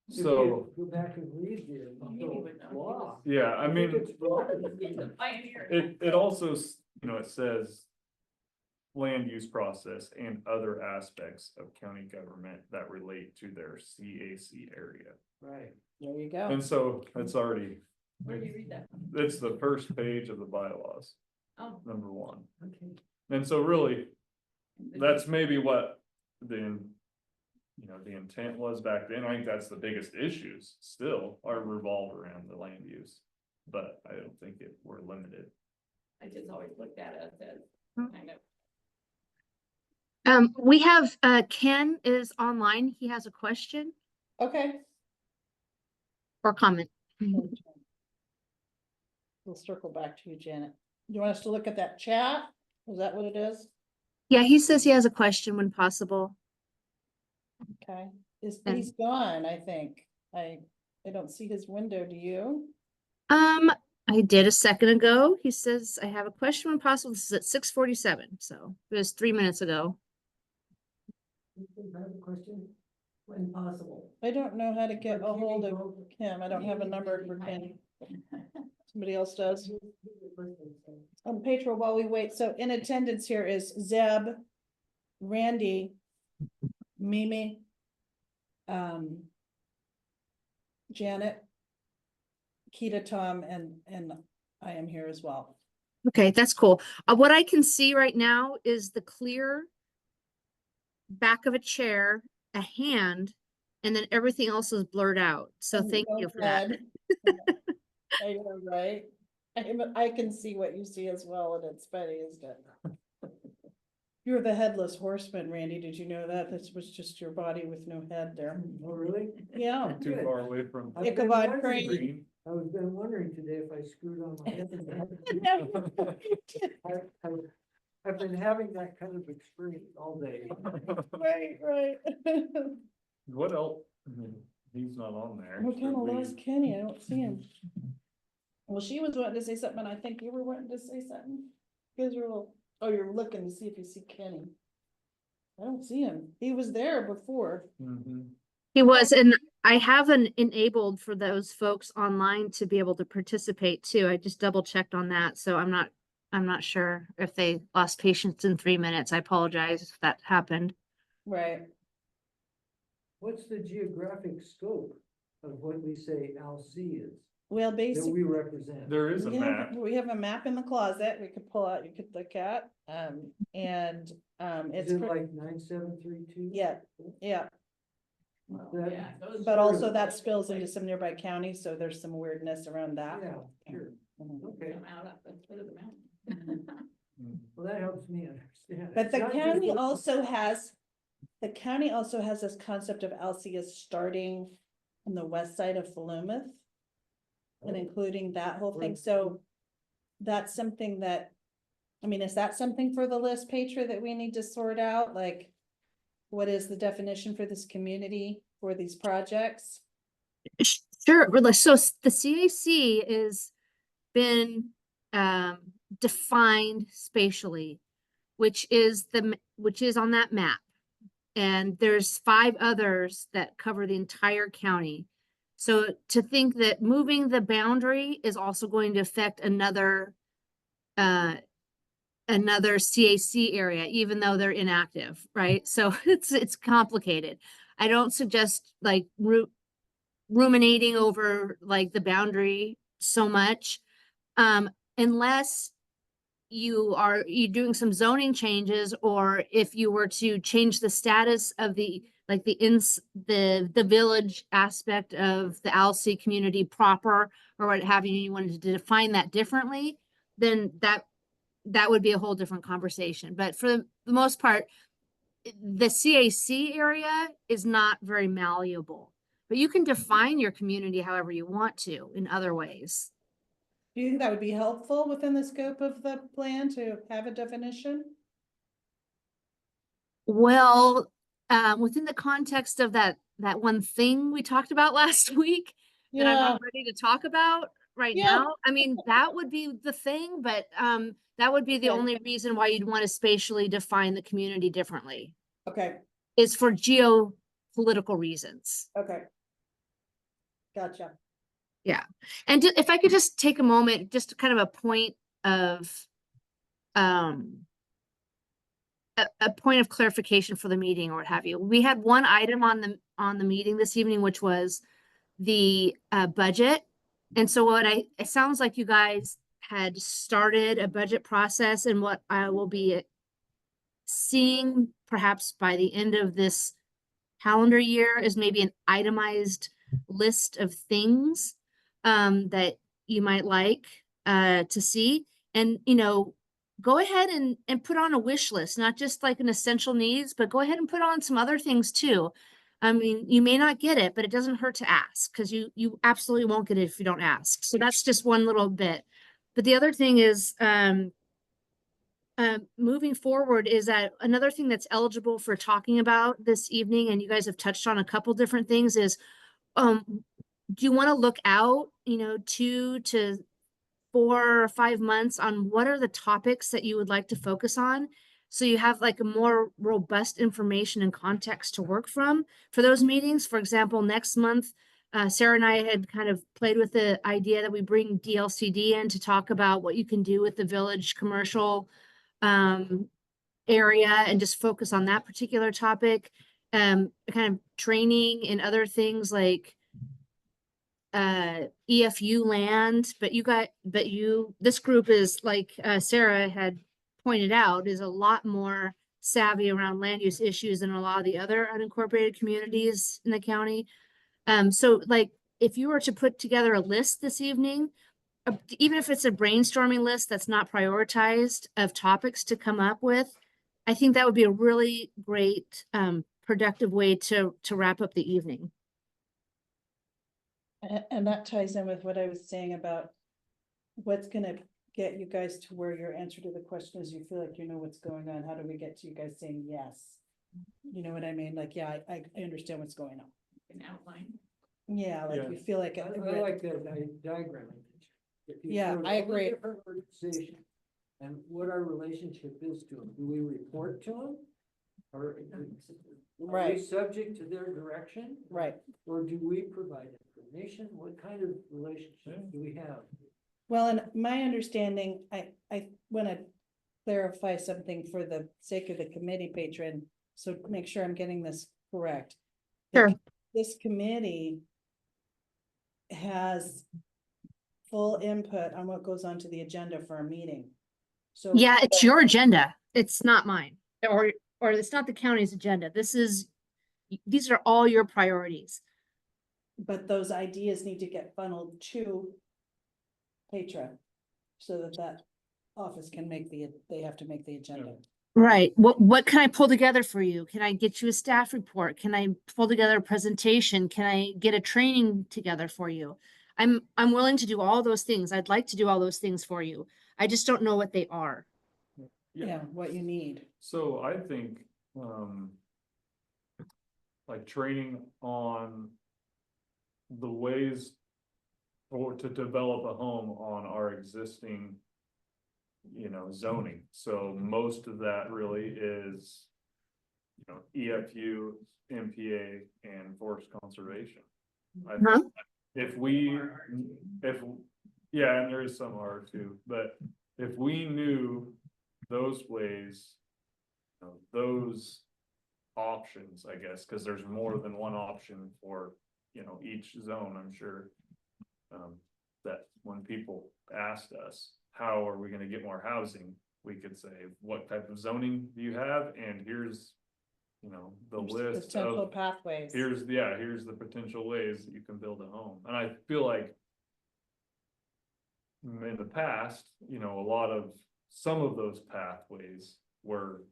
Speaker 3: So,
Speaker 7: If you Go back and read the
Speaker 2: He would know.
Speaker 7: law.
Speaker 3: yeah, I
Speaker 7: think
Speaker 3: mean,
Speaker 7: it's broad.
Speaker 2: He's a pioneer.
Speaker 3: it also, you know, it says land use process and other aspects of county government that relate to their CAC area.
Speaker 7: Right.
Speaker 4: there you go.
Speaker 3: And so it's already,
Speaker 2: Where do you read that?
Speaker 3: it's the first page of the bylaws,
Speaker 2: Oh.
Speaker 3: number one.
Speaker 1: Okay.
Speaker 3: And so really, that's maybe what the, you know, the intent was back then. I think that's the biggest issues still are revolved around the land use. But I don't think we're limited.
Speaker 2: I just always looked at it as kind of.
Speaker 5: We have, Ken is online. He has a question
Speaker 4: Okay.
Speaker 5: or comment.
Speaker 4: We'll circle back to you, Janet. You want us to look at that chat? Is that what it is?
Speaker 5: Yeah, he says he has a question when possible.
Speaker 4: Okay,
Speaker 5: And-
Speaker 4: he's gone, I think. I don't see his window, do you?
Speaker 5: I did a second ago. He says, I have a question when possible. This is at 6:47, so it was 3 minutes ago.
Speaker 1: I have a question, when possible.
Speaker 4: I don't know how to get a
Speaker 1: For
Speaker 4: hold
Speaker 1: Kenny
Speaker 4: of
Speaker 1: Gold-
Speaker 4: him. I don't have a number for Ken. Somebody else does. Petra, while we wait, so in attendance here is Zeb, Randy, Mimi, Janet, Keita, Tom, and I am here as well.
Speaker 5: Okay, that's cool. What I can see right now is the clear back of a chair, a hand, and then everything else is blurred out. So
Speaker 4: And
Speaker 5: thank
Speaker 4: no
Speaker 5: you for that.
Speaker 4: head. I know, right? I can see what you see as well, and it's funny, isn't it? You're the headless horseman, Randy. Did you know that? This was just your body with no head there.
Speaker 7: Oh, really?
Speaker 4: Yeah.
Speaker 3: Too far away from.
Speaker 7: I've been
Speaker 4: Ichabod
Speaker 7: wondering-
Speaker 4: Crane.
Speaker 3: Green.
Speaker 7: I was been wondering today if I screwed on my head.
Speaker 4: No, you didn't.
Speaker 7: I've been having that kind of experience all day.
Speaker 4: Right.
Speaker 3: What else? I mean, he's not on there.
Speaker 4: We
Speaker 3: Should
Speaker 4: kind of
Speaker 3: we-
Speaker 4: lost Kenny, I don't see him. Well, she was wanting to say something, and I think you were wanting to say something. You guys were all, oh, you're looking to see if you see Kenny. I don't see him, he was there before.
Speaker 3: Mhm.
Speaker 5: He was, and I have an enabled for those folks online to be able to participate too. I just double checked on that, so I'm not sure if they lost patience in 3 minutes. I apologize if that happened.
Speaker 4: Right.
Speaker 7: What's the geographic scope of what we say Alsea is,
Speaker 4: Well,
Speaker 7: that
Speaker 4: basically,
Speaker 7: we represent?
Speaker 3: There is a map.
Speaker 4: we have a map in the closet, we could pull out, you could look at,
Speaker 7: Is
Speaker 4: it's,
Speaker 7: it like 9732?
Speaker 4: yeah, yeah.
Speaker 2: Well,
Speaker 7: That-
Speaker 2: yeah, it goes
Speaker 4: But
Speaker 2: through
Speaker 4: also that
Speaker 2: like-
Speaker 4: spills into some nearby counties, so there's some weirdness around that.
Speaker 7: Yeah, sure,
Speaker 4: Mhm.
Speaker 7: okay,
Speaker 2: Come out up the foot of the mountain.
Speaker 3: Mhm.
Speaker 7: well, that helps me understand.
Speaker 4: But
Speaker 7: It's
Speaker 4: the
Speaker 7: not just
Speaker 4: county
Speaker 7: what-
Speaker 4: also has, this concept of Alsea starting on the west side of Philomath. And
Speaker 7: Oh.
Speaker 4: including that whole thing,
Speaker 7: Where-
Speaker 4: so that's something that, I mean, is that something for the list, Petra, that we need to sort out, like? What is the definition for this community for these projects?
Speaker 5: Sure, so the CAC is been defined spatially, which is which is on that map. And there's 5 others that cover the entire county. So to think that moving the boundary is also going to affect another CAC area, even though they're inactive, right? So it's complicated. I don't suggest like ruminating over like the boundary so much, unless you're doing some zoning changes, or if you were to change the status of the village aspect of the Alsea community proper, or what have you, you wanted to define that differently, then that would be a whole different conversation. But for the most part, the CAC area is not very malleable, but you can define your community however you want to in other ways.
Speaker 4: Do you think that would be helpful within the scope of the plan to have a definition?
Speaker 5: Well, within the context of that one thing we talked about last week, that I'm not ready to talk about right
Speaker 4: Yeah.
Speaker 5: now. I mean, that would be the thing, but that would be the
Speaker 4: Okay.
Speaker 5: only reason why you'd want to spatially define the community differently,
Speaker 4: Okay,
Speaker 5: is for geopolitical reasons.
Speaker 4: okay. Gotcha.
Speaker 5: And if I could just take a moment, just kind of a point of a point of clarification for the meeting or what have you. We had one item on the meeting this evening, which was the budget. And so it sounds like you guys had started a budget process, and what I will be seeing perhaps by the end of this calendar year is maybe an itemized list of things that you might like to see. And, go ahead and put on a wish list, not just like an essential needs, but go ahead and put on some other things too. I mean, you may not get it, but it doesn't hurt to ask, because you absolutely won't get it if you don't ask. So that's just one little bit. But the other thing is, moving forward, is that another thing that's eligible for talking about this evening, and you guys have touched on a couple different things, is do you want to look out, 2 to 4 or 5 months on what are the topics that you would like to focus on, so you have like a more robust information and context to work from for those meetings. For example, next month, Sarah and I had kind of played with the idea that we bring DLCD in to talk about what you can do with the village commercial area, and just focus on that particular topic. Kind of training and other things like EFU land, this group is, like Sarah had pointed out, is a lot more savvy around land use issues than a lot of the other unincorporated communities in the county. So like, if you were to put together a list this evening, even if it's a brainstorming list that's not prioritized, of topics to come up with, I think that would be a really great productive way to wrap up the evening.
Speaker 4: And that ties in with what I was saying about what's gonna get you guys to where your answer to the question is, you feel like you know what's going on, how do we get to you guys saying yes? You know what I mean? Like, yeah, I understand what's going on.
Speaker 2: An outline.
Speaker 4: Yeah, like
Speaker 3: Yeah.
Speaker 4: you feel like.
Speaker 7: I like that diagram. If you
Speaker 4: Yeah,
Speaker 7: showed
Speaker 4: I
Speaker 7: all the
Speaker 4: agree.
Speaker 7: different organizations and what our relationship is to them, do we report to them? Or are we
Speaker 4: Right.
Speaker 7: subject to their direction?
Speaker 4: Right.
Speaker 7: Or do we provide information? What kind of relationship do we have?
Speaker 4: Well, and my understanding, I wanna clarify something for the sake of the committee patron, so make sure I'm getting this correct.
Speaker 5: Sure.
Speaker 4: This committee has full input on what goes onto the agenda for a meeting. So.
Speaker 5: Yeah, it's your agenda. It's not mine. Or it's not the county's agenda. These are all your priorities.
Speaker 4: But those ideas need to get funneled to Petra, so that office can make they have to make the agenda.
Speaker 5: Right. What can I pull together for you? Can I get you a staff report? Can I pull together a presentation? Can I get a training together for you? I'm willing to do all those things. I'd like to do all those things for you. I just don't know what they are.
Speaker 4: Yeah, what you need.
Speaker 3: So I think, like training on the ways to develop a home on our existing, zoning. So most of that really is, EFU, MPA, and forest conservation. I
Speaker 5: Huh?
Speaker 3: think yeah, and there is some R too, but if we knew those ways, those options, I guess, because there's more than one option for, each zone, I'm sure. That when people asked us, how are we gonna get more housing? We could say, what type of zoning do you have? And here's, the list
Speaker 4: Potential
Speaker 3: of,
Speaker 4: pathways.
Speaker 3: here's the potential ways that you can build a home. And I feel like in the past, some of those pathways were,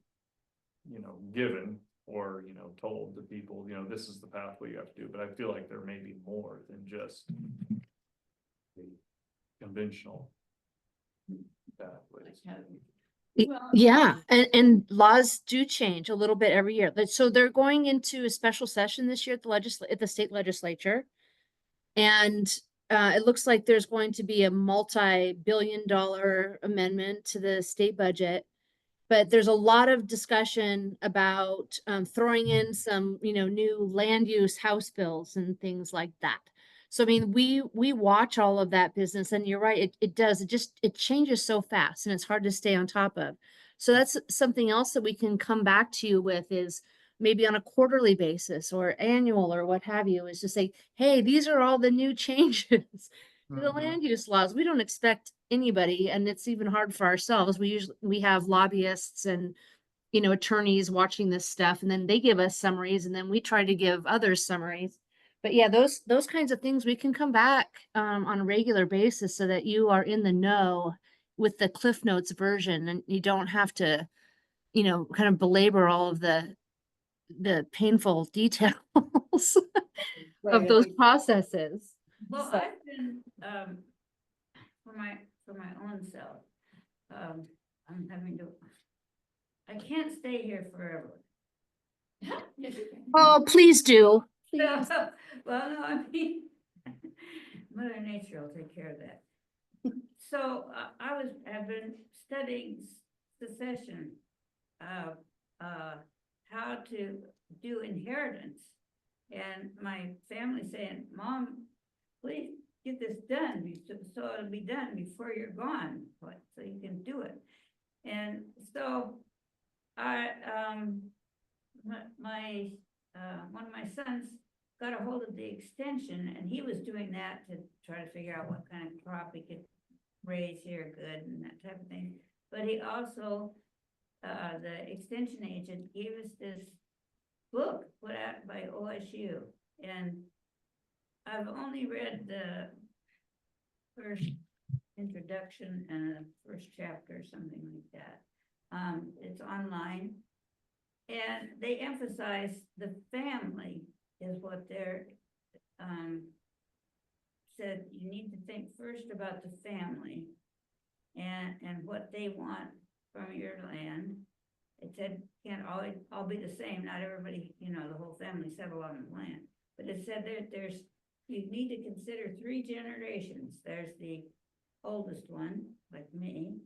Speaker 3: given or, told to people, this is the pathway you have to do, but I feel like there may be more than just the conventional pathways.
Speaker 2: Well-
Speaker 5: Yeah, and laws do change a little bit every year. So they're going into a special session this year at the state legislature. And it looks like there's going to be a multi-billion-dollar amendment to the state budget. But there's a lot of discussion about throwing in some, new land use house bills and things like that. So, I mean, we watch all of that business, and you're right, it does. It changes so fast and it's hard to stay on top of. So that's something else that we can come back to you with, is maybe on a quarterly basis or annual or what have you, is to say, hey, these are all the new changes to the
Speaker 3: Mhm.
Speaker 5: land use laws. We don't expect anybody, and it's even hard for ourselves. We have lobbyists and, attorneys watching this stuff, and then they give us summaries, and then we try to give others summaries. But yeah, those kinds of things, we can come back on a regular basis so that you are in the know with the Cliff Notes version, and you don't have to, kind of belabor all of the painful details
Speaker 4: Right,
Speaker 5: of those processes.
Speaker 6: Well,
Speaker 4: So-
Speaker 6: I've been, for my own self, I'm having to, I can't stay here forever.
Speaker 5: Oh, please do. Please.
Speaker 6: Well, no, I mean, Mother Nature will take care of that. So I've been studying succession, how to do inheritance. And my family saying, Mom, please get this done, so it'll be done before you're gone, so you can do it. And so I, one of my sons got a hold of the extension, and he was doing that to try to figure out what kind of crop he could raise here good and that type of thing. But he also, the extension agent gave us this book put out by OSU, and I've only read the first introduction and the first chapter, something like that. It's online, and they emphasize the family is what they're said. You need to think first about the family and what they want from your land. It said, can't always, all be the same, not everybody, the whole family settle on the land. But it said there's, you need to consider 3 generations. There's the oldest one, like me.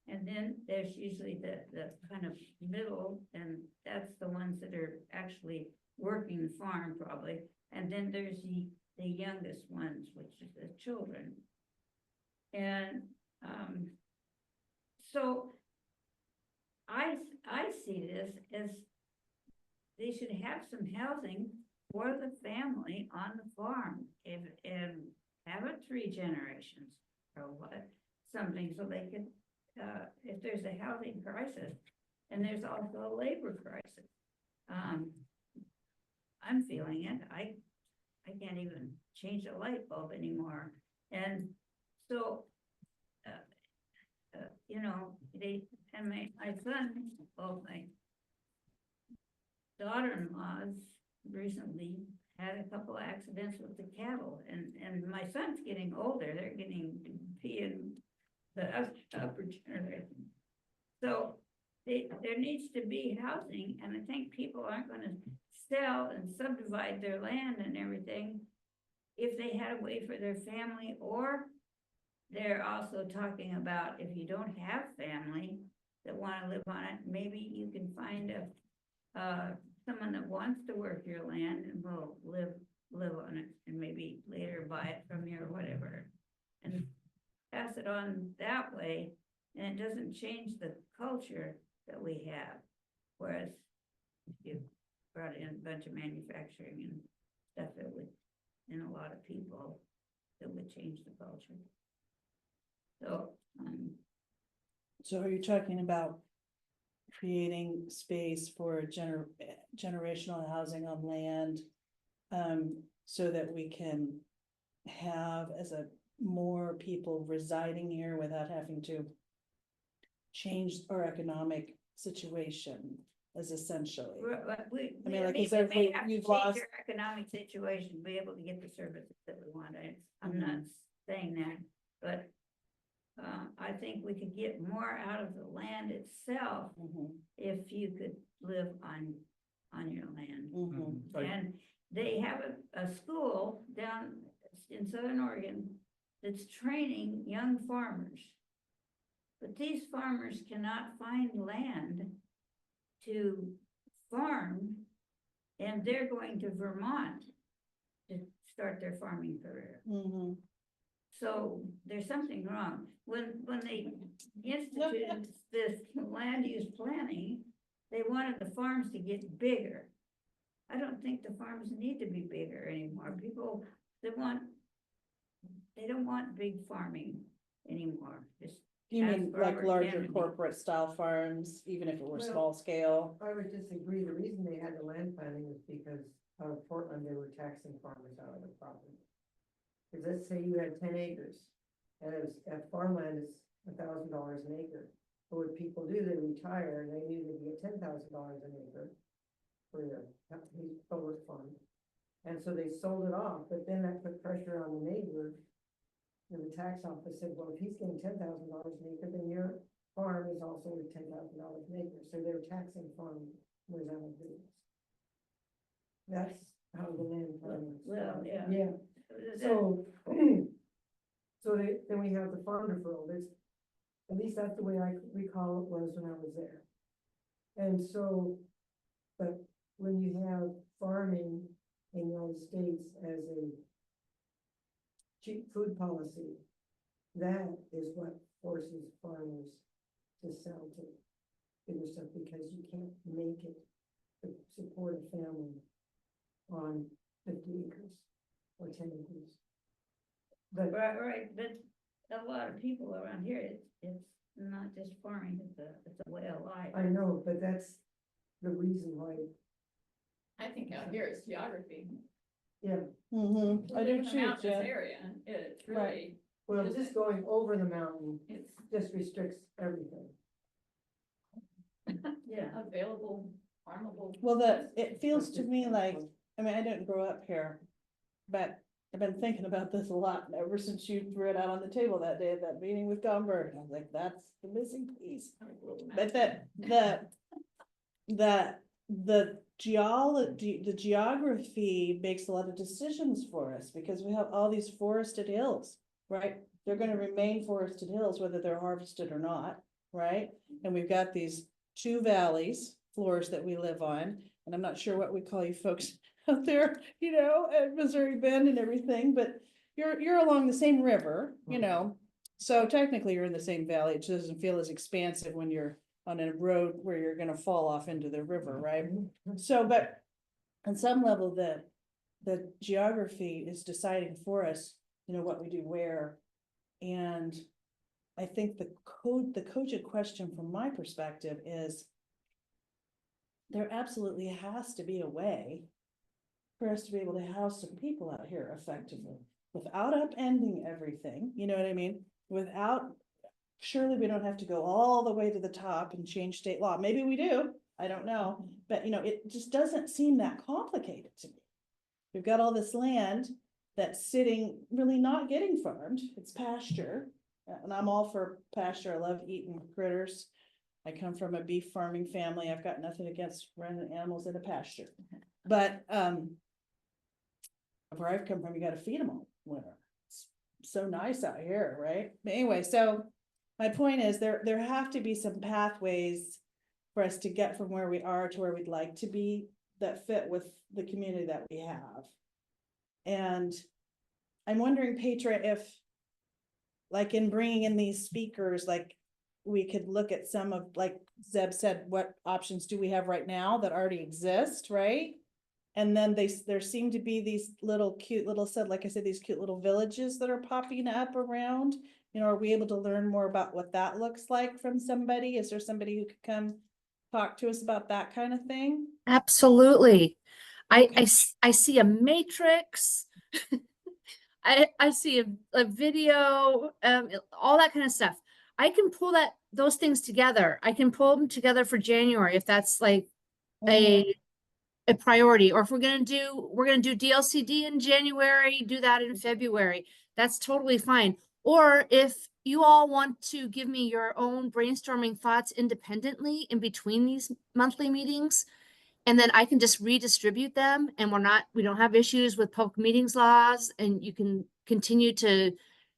Speaker 6: And then there's usually the kind of middle, and that's the ones that are actually working the farm probably. And then there's the youngest ones, which is the children. And, so I see this as they should have some housing for the family on the farm and have it 3 generations or what, something so they could, if there's a housing crisis, and there's also a labor crisis. I'm feeling it. I can't even change a light bulb anymore. And so, and my son, both my daughter-in-laws recently had a couple accidents with the cattle, and my son's getting older. They're getting to be in the upper generation. So there needs to be housing, and I think people aren't gonna sell and subdivide their land and everything if they had a way for their family, or they're also talking about if you don't have family that wanna live on it, maybe you can find someone that wants to work your land and will live on it, and maybe later buy it from you or whatever, and pass it on that way, and it doesn't change the culture that we have. Whereas if you brought in a bunch of manufacturing and stuff, it would, and a lot of people, it would change the culture.
Speaker 4: So are you talking about creating space for generational housing on land? So that we can have more people residing here without having to change our economic situation as essentially. I mean, like, is
Speaker 6: we may have to
Speaker 4: you've
Speaker 6: change
Speaker 4: lost.
Speaker 6: our economic situation, be able to get the services that we want. I'm not saying that, but I think we could get more out of the land itself if you could live on your land. And they have a school down in Southern Oregon that's training young farmers. But these farmers cannot find land to farm, and they're going to Vermont to start their farming career. So there's something wrong. When they instituted this land use planning, they wanted the farms to get bigger. I don't think the farms need to be bigger anymore. People, they don't want big farming anymore. Just
Speaker 4: You
Speaker 6: ask
Speaker 4: mean like
Speaker 6: Robert
Speaker 4: larger
Speaker 6: Kennedy.
Speaker 4: corporate style farms, even if it were
Speaker 1: Well,
Speaker 4: small scale?
Speaker 1: I would disagree. The reason they had the land planning was because out of Portland, they were taxing farmers out of the property. Cause let's say you had 10 acres, and it was, at farmland is $1,000 an acre. But what people do, they retire, and they knew they'd get $10,000 an acre for their solar fund. And so they sold it off, but then that put pressure on the neighbor. And the tax office said, well, if he's getting $10,000 an acre, then your farm is also worth $10,000 an acre. So they're taxing farmers out of business. That's how the land planning.
Speaker 6: Well, yeah.
Speaker 1: Yeah. So, then we have the farm deferral. At least that's the way I recall it was when I was there. And so, but when you have farming in the United States as a cheap food policy, that is what forces farmers to sell to bigger stuff, because you can't make it to support a family on 50 acres or 10 acres. But
Speaker 6: Right, but a lot of people around here, it's not just farming, it's a way of life.
Speaker 1: I know, but that's the reason why.
Speaker 2: I think out here it's geography.
Speaker 1: Yeah,
Speaker 4: I
Speaker 2: We live
Speaker 4: do
Speaker 2: in a
Speaker 4: too,
Speaker 2: mountainous
Speaker 4: Jen.
Speaker 2: area, it's
Speaker 4: Right.
Speaker 2: really,
Speaker 1: well, just going over the mountain
Speaker 2: it's
Speaker 1: just restricts everything.
Speaker 6: Yeah.
Speaker 2: available, farmable.
Speaker 4: Well, it feels to me like, I mean, I didn't grow up here, but I've been thinking about this a lot ever since you threw it out on the table that day at that meeting with Gomberg. I was like, that's the missing piece. But the geology, the geography makes a lot of decisions for us because we have all these forested hills, right? They're gonna remain forested hills whether they're harvested or not, right? And we've got these two valleys, floors that we live on, and I'm not sure what we call you folks out there, you know, at Missouri Bend and everything, but you're along the same river, you know. So technically you're in the same valley. It just doesn't feel as expansive when you're on a road where you're gonna fall off into the river, right? So, but on some level, the geography is deciding for us, you know, what we do where. And I think the cogent question from my perspective is there absolutely has to be a way for us to be able to house some people out here effectively without upending everything, you know what I mean? Without, surely we don't have to go all the way to the top and change state law. Maybe we do, I don't know, but you know, it just doesn't seem that complicated to me. We've got all this land that's sitting really not getting farmed, it's pasture. And I'm all for pasture, I love eating critters. I come from a beef farming family, I've got nothing against running animals in a pasture. But where I've come from, you gotta feed them all winter. It's so nice out here, right? But anyway, so my point is there have to be some pathways for us to get from where we are to where we'd like to be that fit with the community that we have. And I'm wondering, Petra, if like in bringing in these speakers, like we could look at some of, like Zeb said, what options do we have right now that already exist, right? And then there seem to be these little cute little like I said, these cute little villages that are popping up around. You know, are we able to learn more about what that looks like from somebody? Is there somebody who could come talk to us about that kind of thing?
Speaker 5: Absolutely.
Speaker 4: Okay.
Speaker 5: I see a matrix. I see a video, all that kind of stuff. I can pull those things together. I can pull them together for January if that's like a priority, or if we're gonna do DLCD in January, do that in February. That's totally fine. Or if you all want to give me your own brainstorming thoughts independently in between these monthly meetings, and then I can just redistribute them, and we don't have issues with public meetings laws, and you can continue to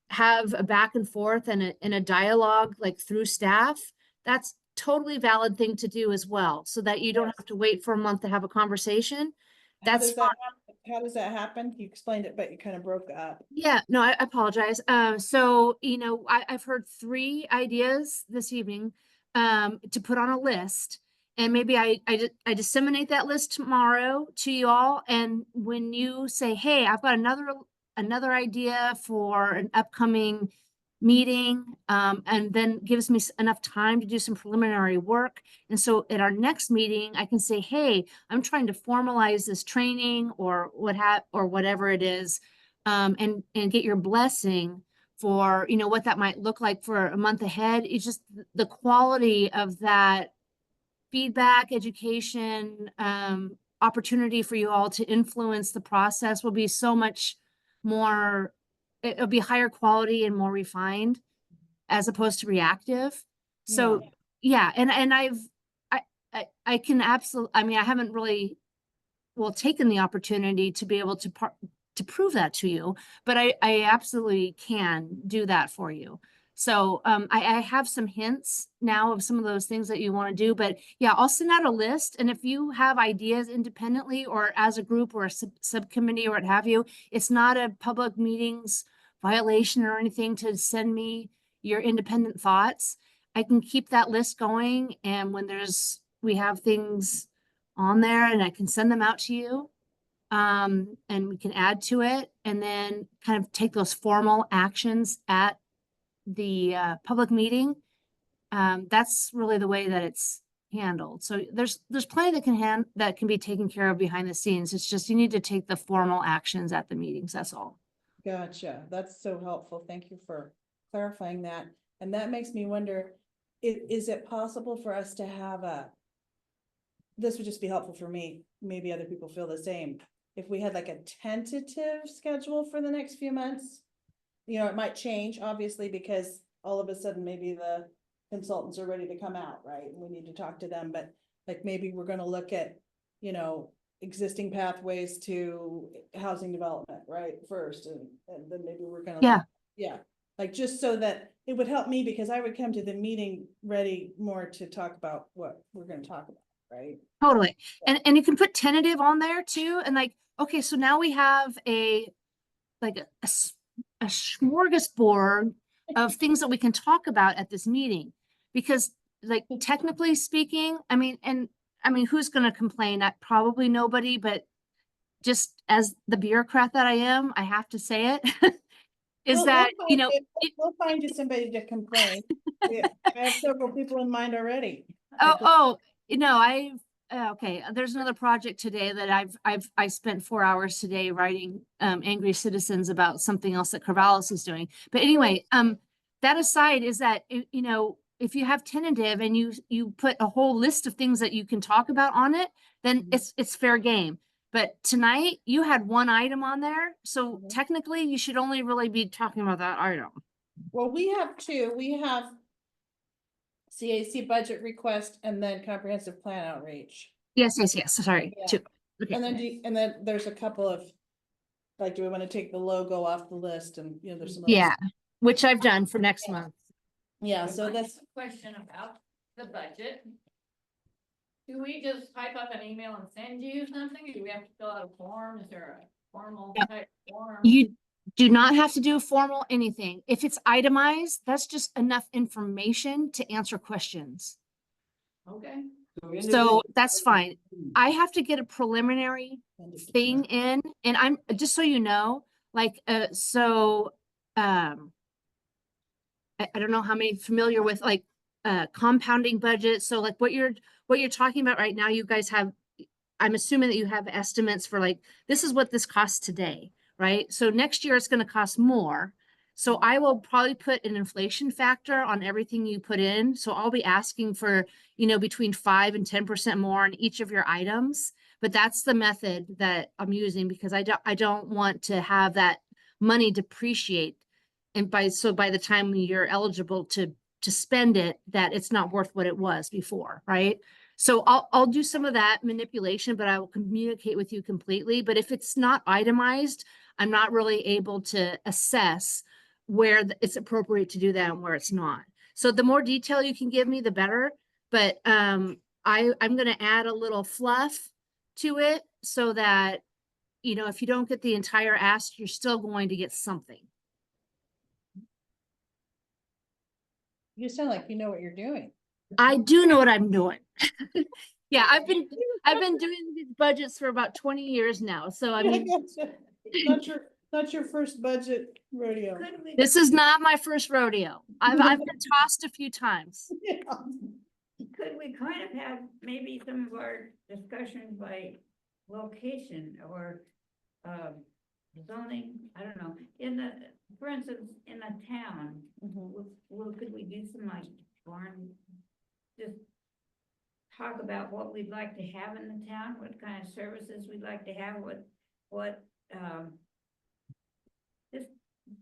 Speaker 5: have a back and forth and a dialogue like through staff. That's totally valid thing to do as well, so that you don't have to wait for a month to have a conversation.
Speaker 4: How
Speaker 5: That's
Speaker 4: does that happen? How does that happen? You explained it, but you kind of broke up.
Speaker 5: Yeah, no, I apologize. So, you know, I've heard 3 ideas this evening to put on a list. And maybe I disseminate that list tomorrow to you all. And when you say, hey, I've got another idea for an upcoming meeting, and then gives me enough time to do some preliminary work. And so at our next meeting, I can say, hey, I'm trying to formalize this training or whatever it is, and get your blessing for, you know, what that might look like for a month ahead. It's just the quality of that feedback, education, opportunity for you all to influence the process will be so much more, it'll be higher quality and more refined as opposed to reactive. So yeah, and I can absolutely, I mean, I haven't really taken the opportunity to be able to prove that to you, but I absolutely can do that for you. So I have some hints now of some of those things that you want to do, but yeah, I'll send out a list. And if you have ideas independently or as a group or a subcommittee or what have you, it's not a public meetings violation or anything to send me your independent thoughts. I can keep that list going. And when we have things on there and I can send them out to you. And we can add to it and then kind of take those formal actions at the public meeting. That's really the way that it's handled. So there's plenty that can be taken care of behind the scenes. It's just you need to take the formal actions at the meetings. That's all.
Speaker 4: Gotcha. That's so helpful. Thank you for clarifying that. And that makes me wonder, is it possible for us to have this would just be helpful for me. Maybe other people feel the same. if we had like a tentative schedule for the next few months. You know, it might change, obviously, because all of a sudden maybe the consultants are ready to come out, right? And we need to talk to them, but like maybe we're gonna look at, you know, existing pathways to housing development, right, first, and then maybe we're gonna.
Speaker 5: Yeah.
Speaker 4: Yeah, like just so that it would help me, because I would come to the meeting ready more to talk about what we're gonna talk about, right?
Speaker 5: Totally. And you can put tentative on there too. And like, okay, so now we have like a smorgasbord of things that we can talk about at this meeting. Because like technically speaking, I mean, who's gonna complain? Probably nobody, but just as the bureaucrat that I am, I have to say it.
Speaker 4: We'll
Speaker 5: That,
Speaker 4: find we'll find you somebody to complain. Yeah, I have several people in mind already.
Speaker 5: Okay, there's another project today that I spent 4 hours today writing angry citizens about something else that Corvallis is doing. But anyway, that aside is that, you know, if you have tentative and you put a whole list of things that you can talk about on it, then it's fair game. But tonight you had one item on there, so technically you should only really be talking about that item.
Speaker 4: Well, we have two. We have CAC budget request and then comprehensive plan outreach.
Speaker 5: Yes, sorry,
Speaker 4: Yeah.
Speaker 5: two. Okay.
Speaker 4: And then there's a couple of, like, do we want to take the logo off the list, and, you know, there's some.
Speaker 5: Yeah, which I've done for next month.
Speaker 4: Yeah, so
Speaker 2: I
Speaker 4: that's,
Speaker 2: have a question about the budget. Do we just type up an email and send you something? Or do we have to fill out a form? Is there a formal type form?
Speaker 5: You do not have to do formal anything. If it's itemized, that's just enough information to answer questions.
Speaker 2: Okay.
Speaker 5: So that's fine. I have to get a preliminary thing in, and I'm, just so you know, like, I don't know how many familiar with like compounding budget. So like what you're talking about right now, you guys have, I'm assuming that you have estimates for like, this is what this costs today, right? So next year it's going to cost more. So I will probably put an inflation factor on everything you put in. So I'll be asking for, you know, between 5 and 10% more on each of your items. But that's the method that I'm using, because I don't want to have that money depreciate. And by the time you're eligible to spend it, that it's not worth what it was before, right? So I'll do some of that manipulation, but I will communicate with you completely. But if it's not itemized, I'm not really able to assess where it's appropriate to do that and where it's not. So the more detail you can give me, the better. But I'm going to add a little fluff to it so that, you know, if you don't get the entire ask, you're still going to get something.
Speaker 4: you sound like you know what you're doing.
Speaker 5: I do know what I'm doing. Yeah, I've been doing these budgets for about 20 years now. So I mean,
Speaker 4: not your first budget rodeo.
Speaker 5: this is not my first rodeo. I've been tossed a few times.
Speaker 4: Yeah.
Speaker 6: Could we kind of have maybe some of our discussion by location or zoning? I don't know, for instance, in a town, could we do some like just talk about what we'd like to have in the town, what kind of services we'd like to have, just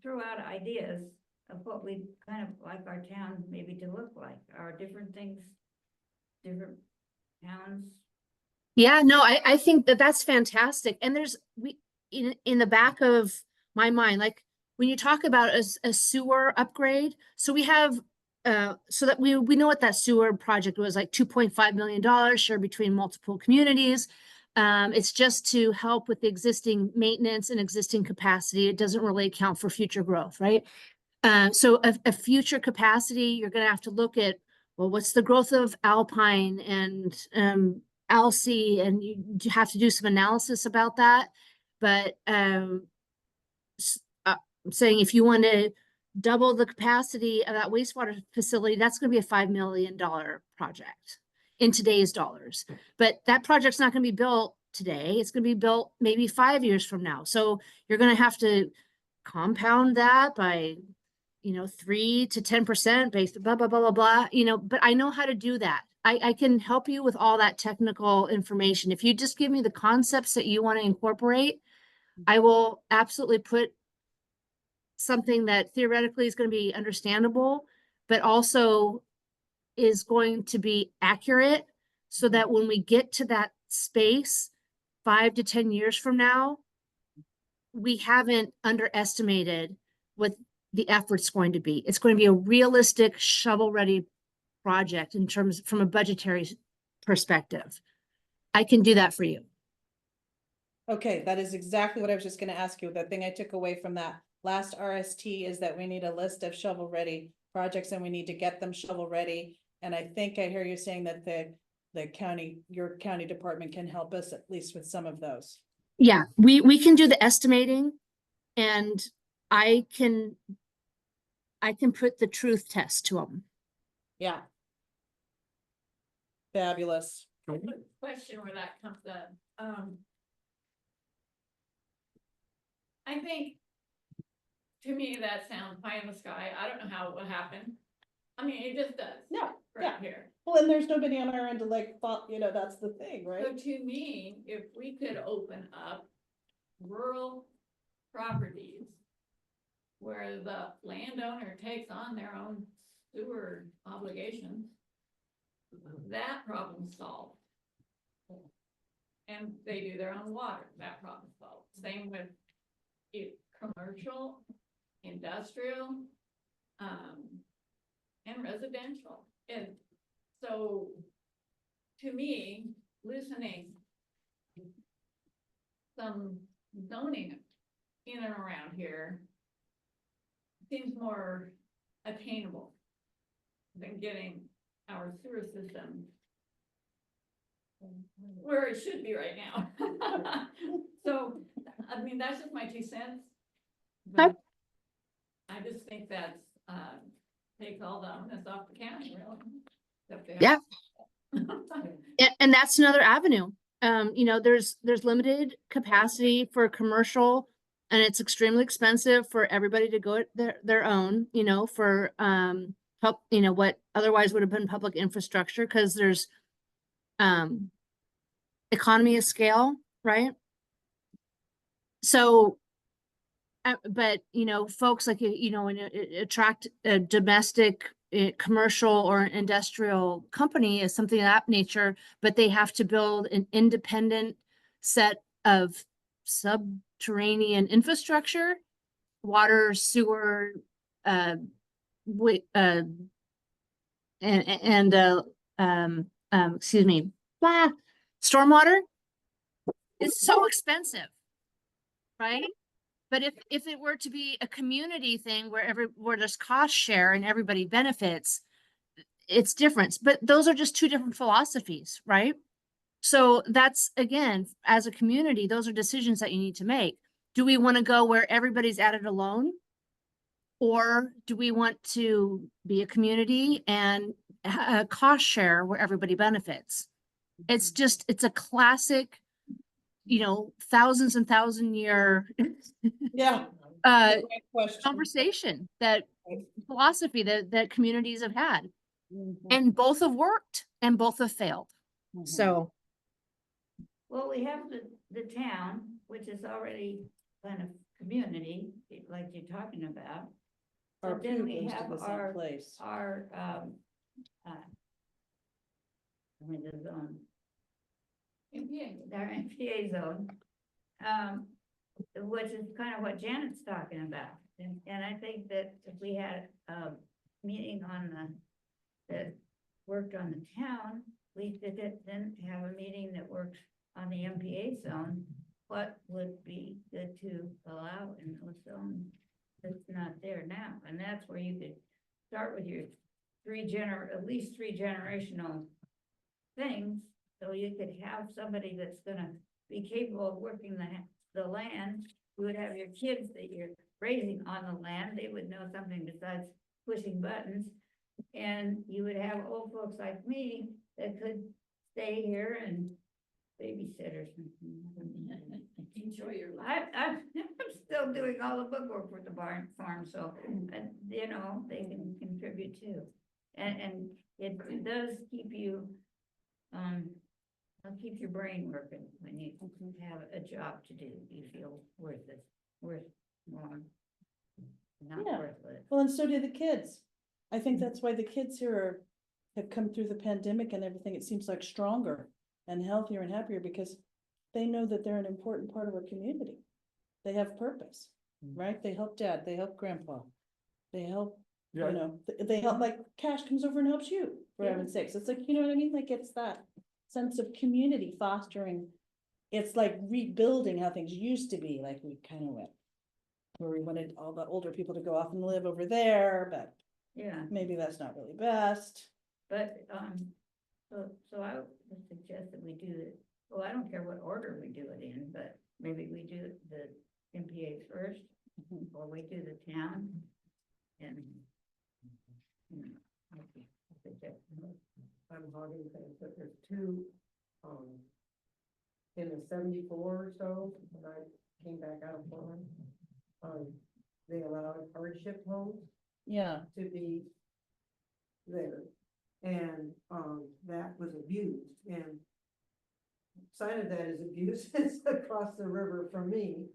Speaker 6: throw out ideas of what we'd kind of like our town maybe to look like, or different things, different towns.
Speaker 5: Yeah, no, I think that's fantastic. And there's in the back of my mind, like when you talk about a sewer upgrade, so we have so that we know what that sewer project was, like $2.5 million shared between multiple communities. It's just to help with the existing maintenance and existing capacity. It doesn't really account for future growth, right? So a future capacity, you're going to have to look at, well, what's the growth of Alpine and Alsea, and you have to do some analysis about that. But I'm saying if you want to double the capacity of that wastewater facility, that's going to be a $5 million project in today's dollars. But that project's not going to be built today. It's going to be built maybe 5 years from now. So you're going to have to compound that by, you know, 3 to 10% based blah, blah, blah, blah, blah, you know, but I know how to do that. I can help you with all that technical information. If you just give me the concepts that you want to incorporate, I will absolutely put something that theoretically is going to be understandable, but also is going to be accurate so that when we get to that space 5 to 10 years from now, we haven't underestimated what the effort's going to be. It's going to be a realistic shovel-ready project in terms from a budgetary perspective. I can do that for you.
Speaker 4: Okay, that is exactly what I was just gonna ask you. The thing I took away from that last RST is that we need a list of shovel-ready projects and we need to get them shovel-ready. And I think I hear you saying that the county, your county department can help us at least with some of those.
Speaker 5: Yeah, we can do the estimating and I can put the truth test to them.
Speaker 4: Yeah. Fabulous.
Speaker 2: Question where that comes up. I think, to me, that sounds pie in the sky. I don't know how it would happen. I mean, it just does.
Speaker 4: Yeah,
Speaker 2: Right
Speaker 4: yeah.
Speaker 2: here.
Speaker 4: Well, and there's nobody on our end to like, that's the thing,
Speaker 2: So
Speaker 4: right?
Speaker 2: to me, if we could open up rural properties where the landowner takes on their own sewer obligations, that problem's solved. And they do their own water, that problem's solved. Same with commercial, industrial, and residential. And so, to me, loosening some zoning in and around here seems more attainable than getting our sewer system where it should be right now. So, I mean, that's just my 2 cents. But I just think that's, takes all the onus off the county, really.
Speaker 5: Yeah. And that's another avenue. You know, there's limited capacity for commercial and it's extremely expensive for everybody to go at their own, you know, for help, you know, what otherwise would have been public infrastructure because there's economy of scale, right? So but you know, folks like you know, when attract a domestic commercial or industrial company is something of that nature, but they have to build an independent set of subterranean infrastructure, water, sewer, and excuse me, stormwater. It's so expensive, right? But if it were to be a community thing where there's cost share and everybody benefits, it's different. But those are just 2 different philosophies, right? So that's, again, as a community, those are decisions that you need to make. Do we want to go where everybody's at it alone? Or do we want to be a community and a cost share where everybody benefits? It's just, it's a classic, you know, thousands and thousand year
Speaker 4: Yeah. Great question.
Speaker 5: conversation, that philosophy that communities have had,
Speaker 4: Mhm.
Speaker 5: and both have worked and both have failed.
Speaker 4: Mhm.
Speaker 5: So
Speaker 6: Well, we have the town, which is already kind of community, like you're talking about.
Speaker 4: Our
Speaker 6: But then we
Speaker 4: pupils to
Speaker 6: have
Speaker 4: the same place.
Speaker 6: our, I mean, the zone, our MPA zone, which is kind of what Janet's talking about. And I think that if we had a meeting on that worked on the town, we did it, then have a meeting that works on the MPA zone, what would be good to allow in those zones that's not there now? And that's where you could start with your at least 3 generational things. So you could have somebody that's gonna be capable of working the land. You would have your kids that you're raising on the land. They would know something besides pushing buttons. And you would have old folks like me that could stay here and babysit or something.
Speaker 2: Enjoy your life.
Speaker 6: I'm still doing all the bookwork with the farm, so, you know, they can contribute too. And it does keep you, it'll keep your brain working when you have a job to do, you feel worth it, worth more. Not
Speaker 4: Yeah.
Speaker 6: worthless.
Speaker 4: Well, and so do the kids. I think that's why the kids here have come through the pandemic and everything, it seems like stronger and healthier and happier because they know that they're an important part of our community. They have purpose, right? They help dad, they help grandpa, they help, you
Speaker 3: Yeah,
Speaker 4: know, they help, like Cash comes over and helps you, for
Speaker 6: Yeah.
Speaker 4: heaven's sakes. It's like, you know what I mean? Like, it's that sense of community fostering. It's like rebuilding how things used to be, like we kind of went. Where we wanted all the older people to go off and live over there, but
Speaker 6: Yeah,
Speaker 4: maybe that's not really best.
Speaker 6: but, so I would suggest that we do it, well, I don't care what order we do it in, but maybe we do the MPA first,
Speaker 4: Mhm.
Speaker 6: or we do the town, and. I suggest.
Speaker 1: I'm hogging things, but there's two, in the 74 or so, when I came back out of Portland, they allowed hardship homes
Speaker 4: Yeah,
Speaker 1: to be there. And, that was abused, and sign of that is abuse is across the river from me.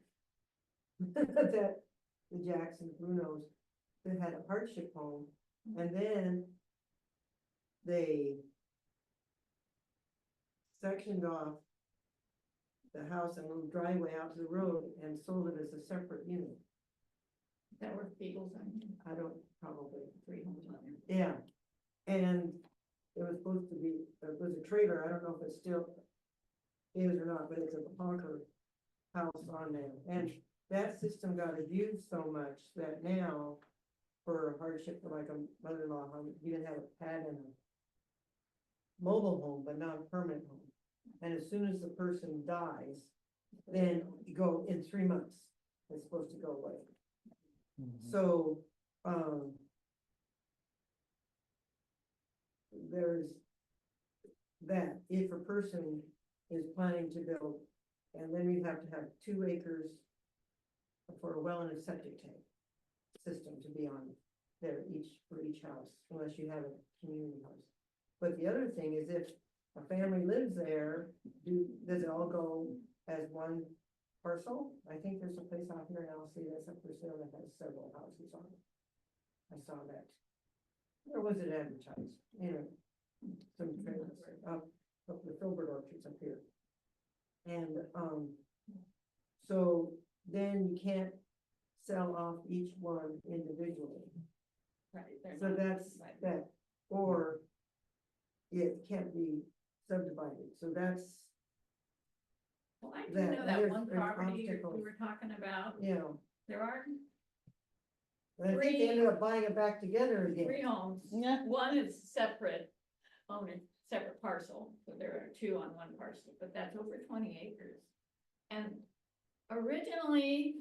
Speaker 1: That the Jackson Brunos, that had a hardship home, and then they sectioned off the house and little driveway out to the road and sold it as a separate unit.
Speaker 2: Is that where Beagles on?
Speaker 1: I don't, probably,
Speaker 2: 3 homes on there.
Speaker 1: yeah. And it was supposed to be, it was a trailer, I don't know if it still is or not, but it's a honker house on there. And that system got abused so much that now, for a hardship for like a mother-in-law home, you can have a pad in a mobile home, but not a permanent home. And as soon as the person dies, then you go in 3 months, it's supposed to go away. So, there's that, if a person is planning to build, and then you have to have 2 acres for a well and a septic tank system to be on there for each house, unless you have a community house. But the other thing is, if a family lives there, does it all go as one parcel? I think there's a place out here in Alsea that's up for sale that has several houses on it. I saw that. Or was it advertised? Some trailers up the Filbert Orchards up here. And, so then you can't sell off each one individually.
Speaker 2: Right. they're
Speaker 1: So
Speaker 2: not
Speaker 1: that's
Speaker 2: divided.
Speaker 1: that, or it can't be subdivided, so that's,
Speaker 2: Well, I do
Speaker 1: that,
Speaker 2: know
Speaker 1: and
Speaker 2: that
Speaker 1: there's-
Speaker 2: one
Speaker 1: there's
Speaker 2: property we
Speaker 1: obstacles.
Speaker 2: were talking about,
Speaker 1: you know.
Speaker 2: there are
Speaker 1: And I think they ended up buying it back together again.
Speaker 2: 3 homes.
Speaker 4: Yeah.
Speaker 2: One is separate, owned a separate parcel, so there are 2 on one parcel, but that's over 20 acres. And originally,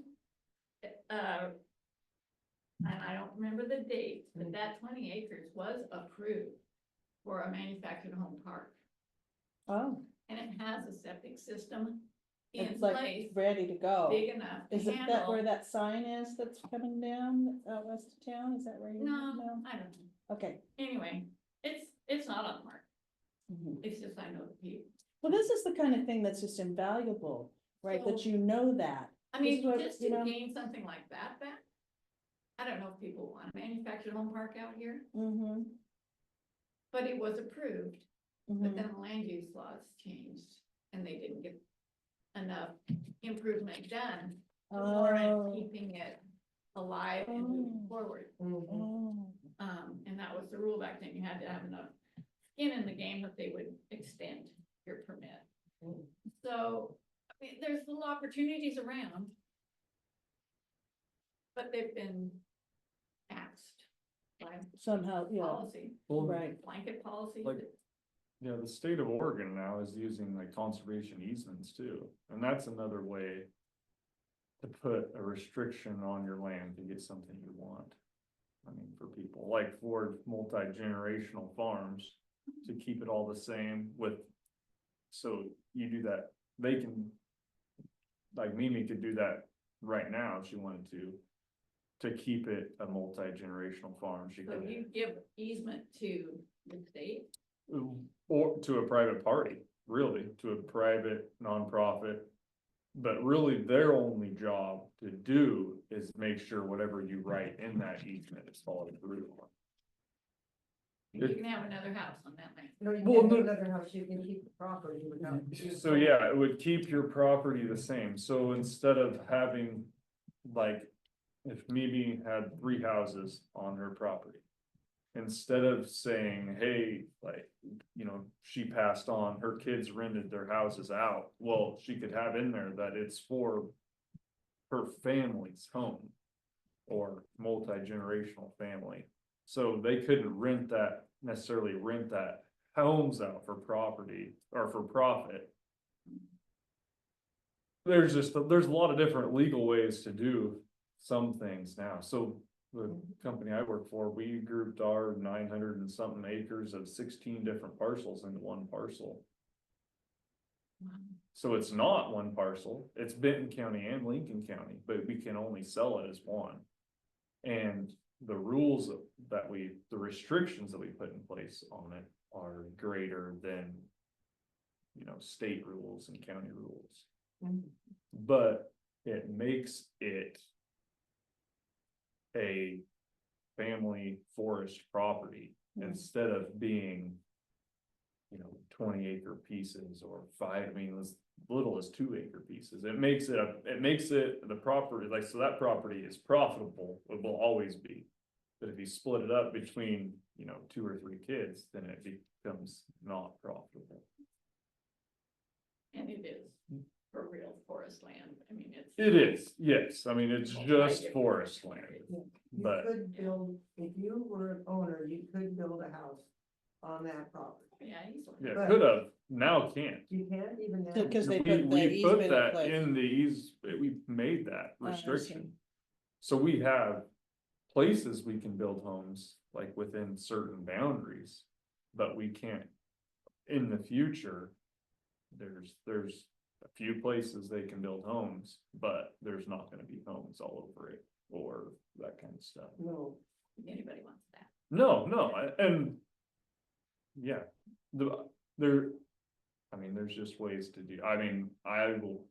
Speaker 2: and I don't remember the date, but that 20 acres was approved for a manufactured home park.
Speaker 4: oh,
Speaker 2: And it has a septic system in
Speaker 4: it's like
Speaker 2: place,
Speaker 4: ready to go.
Speaker 2: big enough to
Speaker 4: Is it that where
Speaker 2: handle.
Speaker 4: that sign is that's coming down out west of town? Is that where you?
Speaker 2: No, I don't know.
Speaker 4: Okay.
Speaker 2: Anyway, it's not on the market.
Speaker 4: Mhm.
Speaker 2: It's just I know the people.
Speaker 4: Well, this is the kind of thing that's just invaluable, right? That
Speaker 2: So-
Speaker 4: you know that.
Speaker 2: I mean,
Speaker 4: Just what,
Speaker 2: just
Speaker 4: you
Speaker 2: to
Speaker 4: know-
Speaker 2: gain something like that back. I don't know if people want a manufactured home park out here,
Speaker 4: Mm-hmm.
Speaker 2: but it was approved, but
Speaker 4: Mm-hmm.
Speaker 2: then the land use laws changed and they didn't get enough improvement done to warrant keeping it alive and moving
Speaker 4: Oh.
Speaker 2: forward.
Speaker 1: Mhm.
Speaker 4: Oh.
Speaker 2: And that was the rule back then. You had to have enough skin in the game that they would extend your permit.
Speaker 1: Mm.
Speaker 2: So, I mean, there's little opportunities around. But they've been axed by
Speaker 4: Somehow, yeah,
Speaker 2: policy,
Speaker 3: well,
Speaker 4: right.
Speaker 2: blanket policy.
Speaker 3: Like-
Speaker 2: that-
Speaker 3: yeah, the state of Oregon now is using like conservation easements too, and that's another way to put a restriction on your land to get something you want. I mean, for people, like for multi-generational farms, to keep it all the same with, so you do that, they can, like Mimi could do that right now if she wanted to. to keep it a multi-generational farm. She
Speaker 2: So
Speaker 3: can,
Speaker 2: you give easement to the state?
Speaker 3: or to a private party, really, to a private nonprofit. But really, their only job to do is make sure whatever you write in that easement is followed through on.
Speaker 2: You can have another house on that land.
Speaker 1: No, you
Speaker 3: Well,
Speaker 1: can't have
Speaker 3: no-
Speaker 1: another house, you can keep the property without.
Speaker 3: So yeah, it would keep your property the same, so instead of having, like, if Mimi had 3 houses on her property. Instead of saying, hey, like, you know, she passed on, her kids rented their houses out, well, she could have in there that it's for her family's home. Or multi-generational family, so they couldn't necessarily rent that homes out for property or for profit. There's a lot of different legal ways to do some things now, so the company I work for, we grouped our 900 and something acres of 16 different parcels into one parcel. So it's not one parcel, it's Benton County and Lincoln County, but we can only sell it as one. And the rules the restrictions that we put in place on it are greater than, you know, state rules and county rules. But it makes it a family forest property instead of being, you know, 20-acre pieces or 5, I mean, as little as 2-acre pieces. It makes it the property, like, so that property is profitable, it will always be. But if you split it up between, you know, 2 or 3 kids, then it becomes not profitable.
Speaker 2: And it is for real forest land, I mean, it's.
Speaker 3: It is, yes, I mean, it's just forest land,
Speaker 1: You
Speaker 3: but
Speaker 1: could build, if you were an owner, you could build a house on that property.
Speaker 2: Yeah, easily.
Speaker 3: yeah, could have, now can't.
Speaker 1: You can't even. now.
Speaker 4: Because they
Speaker 3: We
Speaker 4: put the
Speaker 3: put
Speaker 4: easement in
Speaker 3: that
Speaker 4: place.
Speaker 3: in we made that
Speaker 4: Oh, I see.
Speaker 3: restriction. So we have places we can build homes, like within certain boundaries, but we can't. In the future, there's a few places they can build homes, but there's not gonna be homes all over it, or that kind of stuff.
Speaker 1: No,
Speaker 2: Anybody wants that.
Speaker 3: No, and. Yeah, I mean, there's just ways to do, I mean, I will.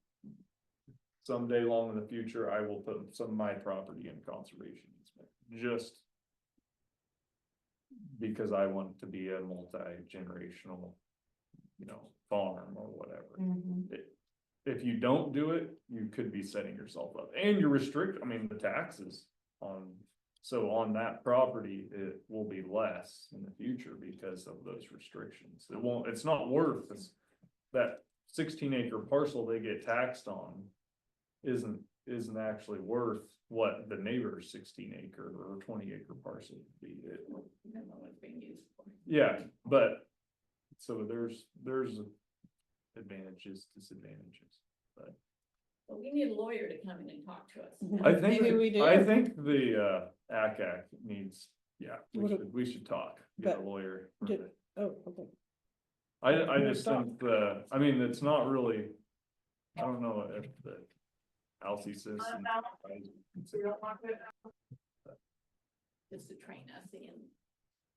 Speaker 3: Someday long in the future, I will put some of my property in conservation easement, just. Because I want it to be a multi-generational, you know, farm or whatever.
Speaker 1: mhm.
Speaker 3: If you don't do it, you could be setting yourself up, and you're I mean, the taxes on. So on that property, it will be less in the future because of those restrictions. It's not worth that 16-acre parcel they get taxed on. Isn't actually worth what the neighbor's 16-acre or 20-acre parcel would be.
Speaker 2: You don't know what it's being used for.
Speaker 3: Yeah, but, so there's advantages, disadvantages, but.
Speaker 2: But we need a lawyer to come in and talk to us.
Speaker 3: I think,
Speaker 4: Maybe we do.
Speaker 3: I think the ACAC needs,
Speaker 4: What do-
Speaker 3: we should talk, get a
Speaker 4: But
Speaker 3: lawyer. for
Speaker 4: did-
Speaker 3: it.
Speaker 4: Oh, okay.
Speaker 3: I
Speaker 4: Let's
Speaker 3: just think I mean, it's not really, I don't know if the Alsea system.
Speaker 2: Just to train us in.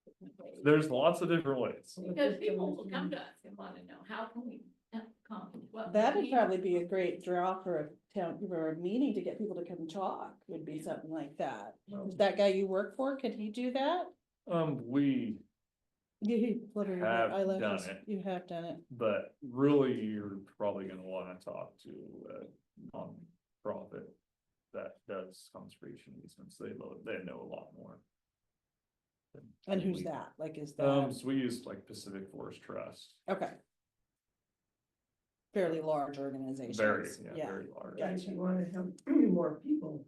Speaker 2: different ways.
Speaker 3: There's lots of different ways.
Speaker 2: Because people will come to us and wanna know, how can we accomplish what? we
Speaker 4: That'd
Speaker 2: need?
Speaker 4: probably be a great draw for a town, for a meeting to get people to come talk, would be something like that. That guy you work for, could he do that?
Speaker 3: We,
Speaker 4: Yeah, he fluttered your
Speaker 3: Have
Speaker 4: eyelashes.
Speaker 3: done it.
Speaker 4: You have done it.
Speaker 3: but really, you're probably gonna wanna talk to a nonprofit that does conservation easements. They know a lot more.
Speaker 4: And who's
Speaker 3: we-
Speaker 4: that? Like, is that,
Speaker 3: So we use like Pacific Forest Trust.
Speaker 4: okay. Fairly large organizations.
Speaker 3: Very, very large.
Speaker 1: Yeah, if you wanna have more people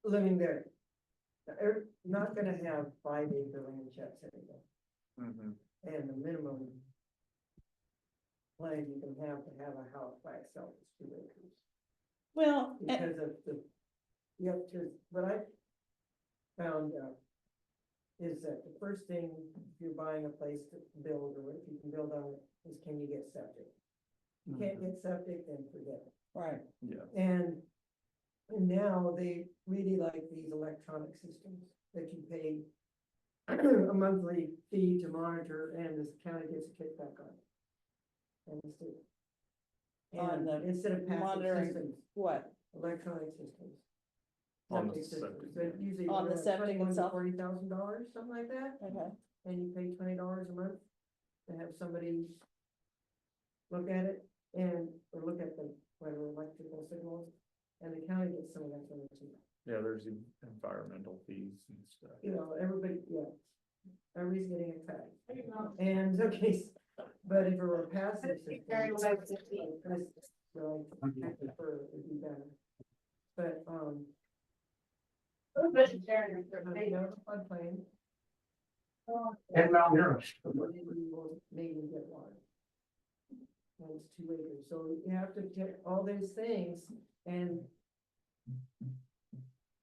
Speaker 1: living there. They're not gonna have 5-acre land checks anymore,
Speaker 3: Mhm.
Speaker 1: and the minimum. Land you can have to have a house by itself is 2 acres,
Speaker 4: Well,
Speaker 1: because of you have to, what I found out. Is that the first thing, if you're buying a place to build, or if you can build on it, is can you get septic? You can't get septic, then forget it.
Speaker 4: right,
Speaker 3: Yeah,
Speaker 1: And And now they really like these electronic systems that you pay a monthly fee to monitor, and this county gets a kickback on it. And the state.
Speaker 4: On
Speaker 1: And
Speaker 4: the
Speaker 1: instead of passive
Speaker 4: monitoring.
Speaker 1: systems,
Speaker 4: What?
Speaker 1: electronic systems.
Speaker 3: On the
Speaker 1: Septic systems,
Speaker 3: septic,
Speaker 1: that usually.
Speaker 4: On the septic itself?
Speaker 1: $40,000, something like that,
Speaker 4: Okay,
Speaker 1: and you pay $20 a month to have somebody look at it and, or look at the, whatever electrical signals, and the county gets some of that from it too.
Speaker 3: yeah, there's environmental fees and stuff.
Speaker 1: You know, everybody, yeah, everybody's getting a cut. And, okay, but if it were a passive system. like this, so I prefer it would be better. But, you know, the floodplain.
Speaker 8: And Mount Merrill.
Speaker 1: Maybe get water. And it's 2 acres, so you have to get all those things, and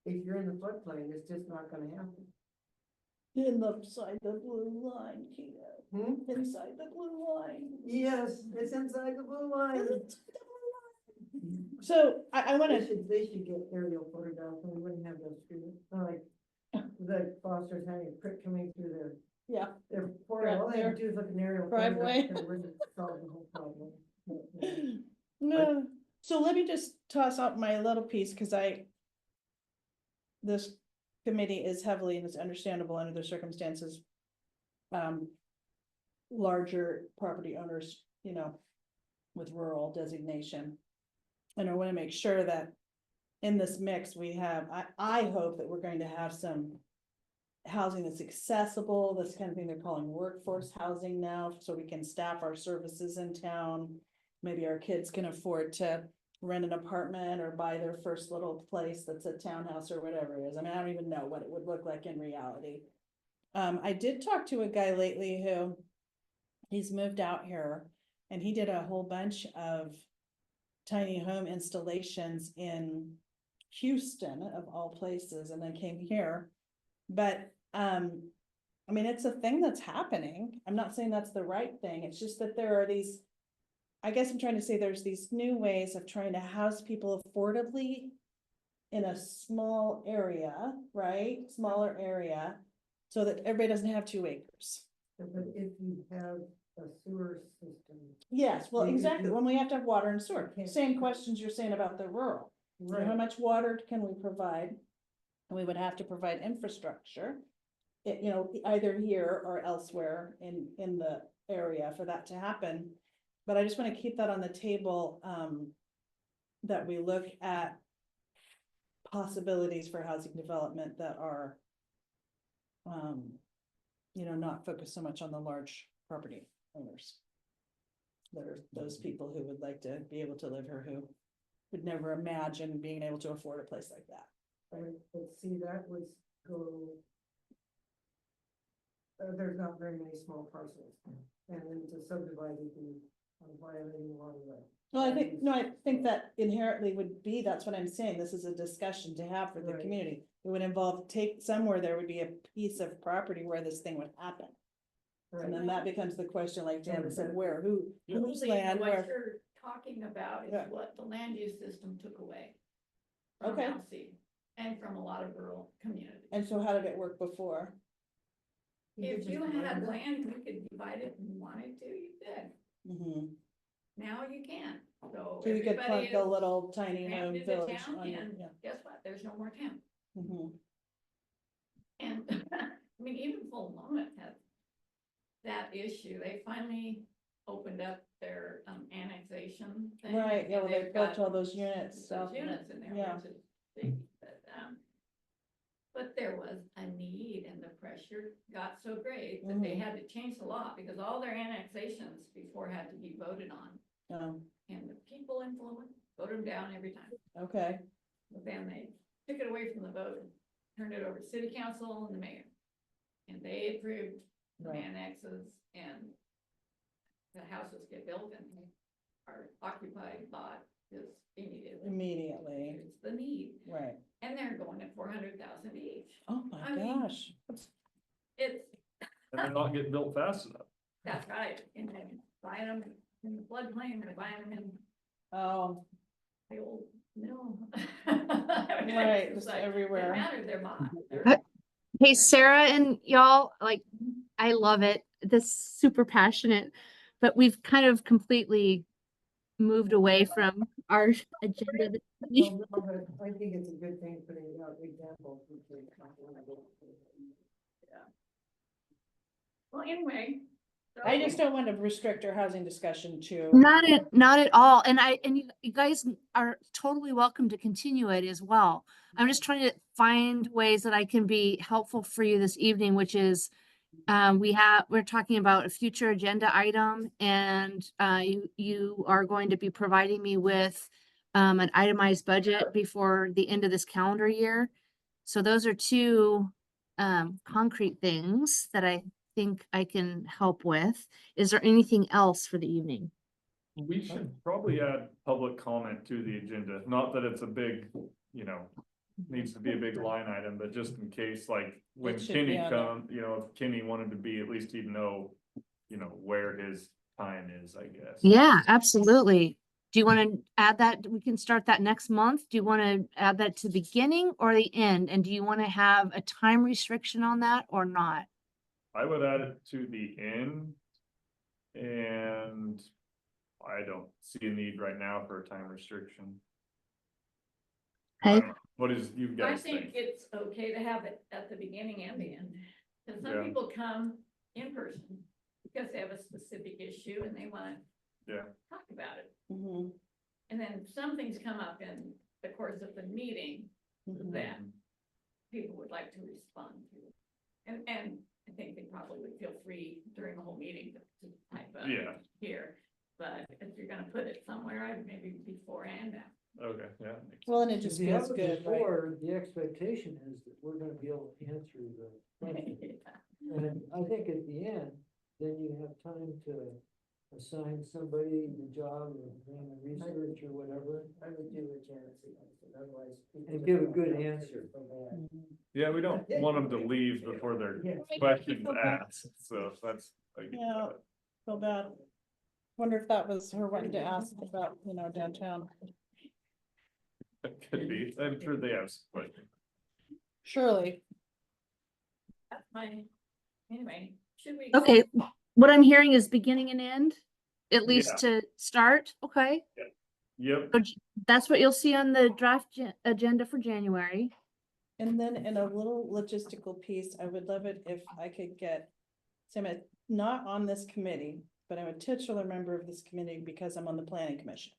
Speaker 1: if you're in the floodplain, it's just not gonna happen.
Speaker 4: inside the blue line, Keto, inside the blue line.
Speaker 1: Yes, it's inside the blue line.
Speaker 4: So I wanna,
Speaker 1: They should get aerial photographs, and we wouldn't have those streets, like, the Foster's having a creek coming through
Speaker 4: yeah,
Speaker 1: their portal, all they have to do is look at an aerial.
Speaker 4: Driveway.
Speaker 1: photograph, and we're gonna solve the whole problem. But,
Speaker 4: no, so let me just toss out my little piece, cause this committee is heavily, and it's understandable under the circumstances. Larger property owners, you know, with rural designation. And I wanna make sure that in this mix, we have, I hope that we're going to have some housing that's accessible, this kind of thing they're calling workforce housing now, so we can staff our services in town. Maybe our kids can afford to rent an apartment or buy their first little place that's a townhouse or whatever it is. I mean, I don't even know what it would look like in reality. I did talk to a guy lately who, he's moved out here, and he did a whole bunch of tiny home installations in Houston of all places, and then came here. But, I mean, it's a thing that's happening. I'm not saying that's the right thing. It's just that there are these, I guess I'm trying to say there's these new ways of trying to house people affordably in a small area, right? Smaller area, so that everybody doesn't have 2 acres.
Speaker 1: But if you have a sewer system.
Speaker 4: Yes, well,
Speaker 1: You-
Speaker 4: exactly.
Speaker 1: you-
Speaker 4: When we have to have water and sewer,
Speaker 1: Can't-
Speaker 4: same questions you're saying about the rural. You know, how much water can we provide? And we would have to provide infrastructure. You know, either here or elsewhere in the area for that to happen. But I just want to keep that on the table, that we look at possibilities for housing development that are, you know, not focused so much on the large property owners. That are those people who would like to be able to live here, who would never imagine being able to afford a place like that.
Speaker 1: But see, that was go. There's not very many small parcels, and then to subdivide it and violating a lot of that.
Speaker 4: Well, I think that inherently would be, that's what I'm saying, this is a discussion to have for the
Speaker 1: Right.
Speaker 4: community. It would involve somewhere there would be a piece of property where this thing would happen. And then that becomes the question, like Dan said, where, whose
Speaker 2: Usually
Speaker 4: land,
Speaker 2: what
Speaker 4: where,
Speaker 2: you're talking about is
Speaker 4: Yeah.
Speaker 2: what the land use system took away. From
Speaker 4: Okay.
Speaker 2: Alsea and from a lot of rural communities.
Speaker 4: and so how did it work before?
Speaker 2: If you had land, you could divide it and you wanted to, you did.
Speaker 4: Mhm.
Speaker 2: Now you can't, so
Speaker 4: So you could
Speaker 2: everybody
Speaker 4: plunk a
Speaker 2: is
Speaker 4: little tiny
Speaker 2: crammed
Speaker 4: home
Speaker 2: into
Speaker 4: village
Speaker 2: town,
Speaker 4: on your,
Speaker 2: and
Speaker 4: yeah.
Speaker 2: guess what, there's no more town.
Speaker 4: Mhm.
Speaker 2: And, I mean, even Full Moment has that issue, they finally opened up their annexation thing.
Speaker 4: Right, yeah,
Speaker 2: and
Speaker 4: well, they
Speaker 2: they've
Speaker 4: built
Speaker 2: got
Speaker 4: all those units,
Speaker 2: those
Speaker 4: so.
Speaker 2: units in there,
Speaker 4: yeah.
Speaker 2: which is big, but there was a need and the pressure got so great that they
Speaker 4: Mhm.
Speaker 2: had to change the law because all their annexations before had to be voted on. And the people in Florida voted them down every time.
Speaker 4: Okay,
Speaker 2: But then they took it away from the vote, and turned it over to city council and the mayor. And they approved the
Speaker 4: Right.
Speaker 2: annexes and the houses get built and are occupied, bought just immediately. It's the need,
Speaker 4: right.
Speaker 2: and they're going at 400,000 each.
Speaker 4: Oh my
Speaker 2: I mean-
Speaker 4: gosh.
Speaker 2: It's,
Speaker 3: And they're not getting built fast enough.
Speaker 2: that's right, and then buying them in the floodplain, they're buying them in
Speaker 4: Oh,
Speaker 2: the old No.
Speaker 4: Right,
Speaker 2: It's
Speaker 4: just
Speaker 2: like,
Speaker 4: everywhere.
Speaker 2: They matter, they're mine.
Speaker 5: Hey, Sarah and y'all, like, I love it. This is super passionate, but we've kind of completely moved away from our agenda. this evening.
Speaker 1: No, but I think it's a good thing putting out examples.
Speaker 2: Well, anyway.
Speaker 4: I just don't want to restrict our housing discussion to.
Speaker 5: Not at all. And you guys are totally welcome to continue it as well. I'm just trying to find ways that I can be helpful for you this evening, which is we're talking about a future agenda item, and you are going to be providing me with an itemized budget before the end of this calendar year. So those are two concrete things that I think I can help with. Is there anything else for the evening?
Speaker 3: We should probably add public comment to the agenda, not that it's a big, needs to be a big line item, but just in case, like, when
Speaker 4: It should be
Speaker 3: Kenny
Speaker 4: on there.
Speaker 3: come, if Kenny wanted to be, at least he'd know, where his time is, I guess.
Speaker 5: Yeah, absolutely. Do you want to add that? We can start that next month. Do you want to add that to the beginning or the end? And do you want to have a time restriction on that or not?
Speaker 3: I would add it to the end. And I don't see a need right now for a time restriction. I
Speaker 5: Okay.
Speaker 3: don't know. What is you
Speaker 2: I
Speaker 3: guys
Speaker 2: think
Speaker 3: think?
Speaker 2: it's okay to have it at the beginning and the end. Cause some
Speaker 3: Yeah.
Speaker 2: people come in person because they have a specific issue and they wanna
Speaker 3: Yeah.
Speaker 2: talk about it.
Speaker 4: Mhm,
Speaker 2: And then some things come up in the course of the meeting
Speaker 4: mhm.
Speaker 2: that people would like to respond to. And I think they probably would feel free during the whole meeting to type up
Speaker 3: Yeah.
Speaker 2: here. But if you're gonna put it somewhere, I'd maybe before and after.
Speaker 3: Okay, yeah. makes
Speaker 4: Well, and
Speaker 3: sense.
Speaker 4: it just
Speaker 7: If you have
Speaker 4: feels
Speaker 7: it
Speaker 4: good, right?
Speaker 7: before, the expectation is that we're gonna be able to answer the question. And I think at the end, then you have time to assign somebody the job or run the research or whatever.
Speaker 1: I would do what Janet said, otherwise. people
Speaker 7: And
Speaker 1: just
Speaker 7: give a
Speaker 1: don't
Speaker 7: good
Speaker 1: know.
Speaker 7: answer.
Speaker 1: So bad.
Speaker 4: Mhm.
Speaker 3: Yeah, we don't want them to leave before their
Speaker 1: Yeah.
Speaker 3: questions asked, so that's. I get
Speaker 4: Yeah.
Speaker 3: that.
Speaker 4: Feel bad. Wonder if that was her wanting to ask about, downtown.
Speaker 3: Could be, I'm sure they have some questions.
Speaker 4: Surely.
Speaker 2: That's my, anyway, should we?
Speaker 5: Okay. What I'm hearing is beginning and end, at
Speaker 3: Yeah.
Speaker 5: least to start. Okay.
Speaker 3: Yep,
Speaker 5: So that's what you'll see on the draft agenda for January.
Speaker 4: And then in a little logistical piece, I would love it if I could get, so I'm not on this committee, but I'm a titular member of this committee because I'm on the planning commission.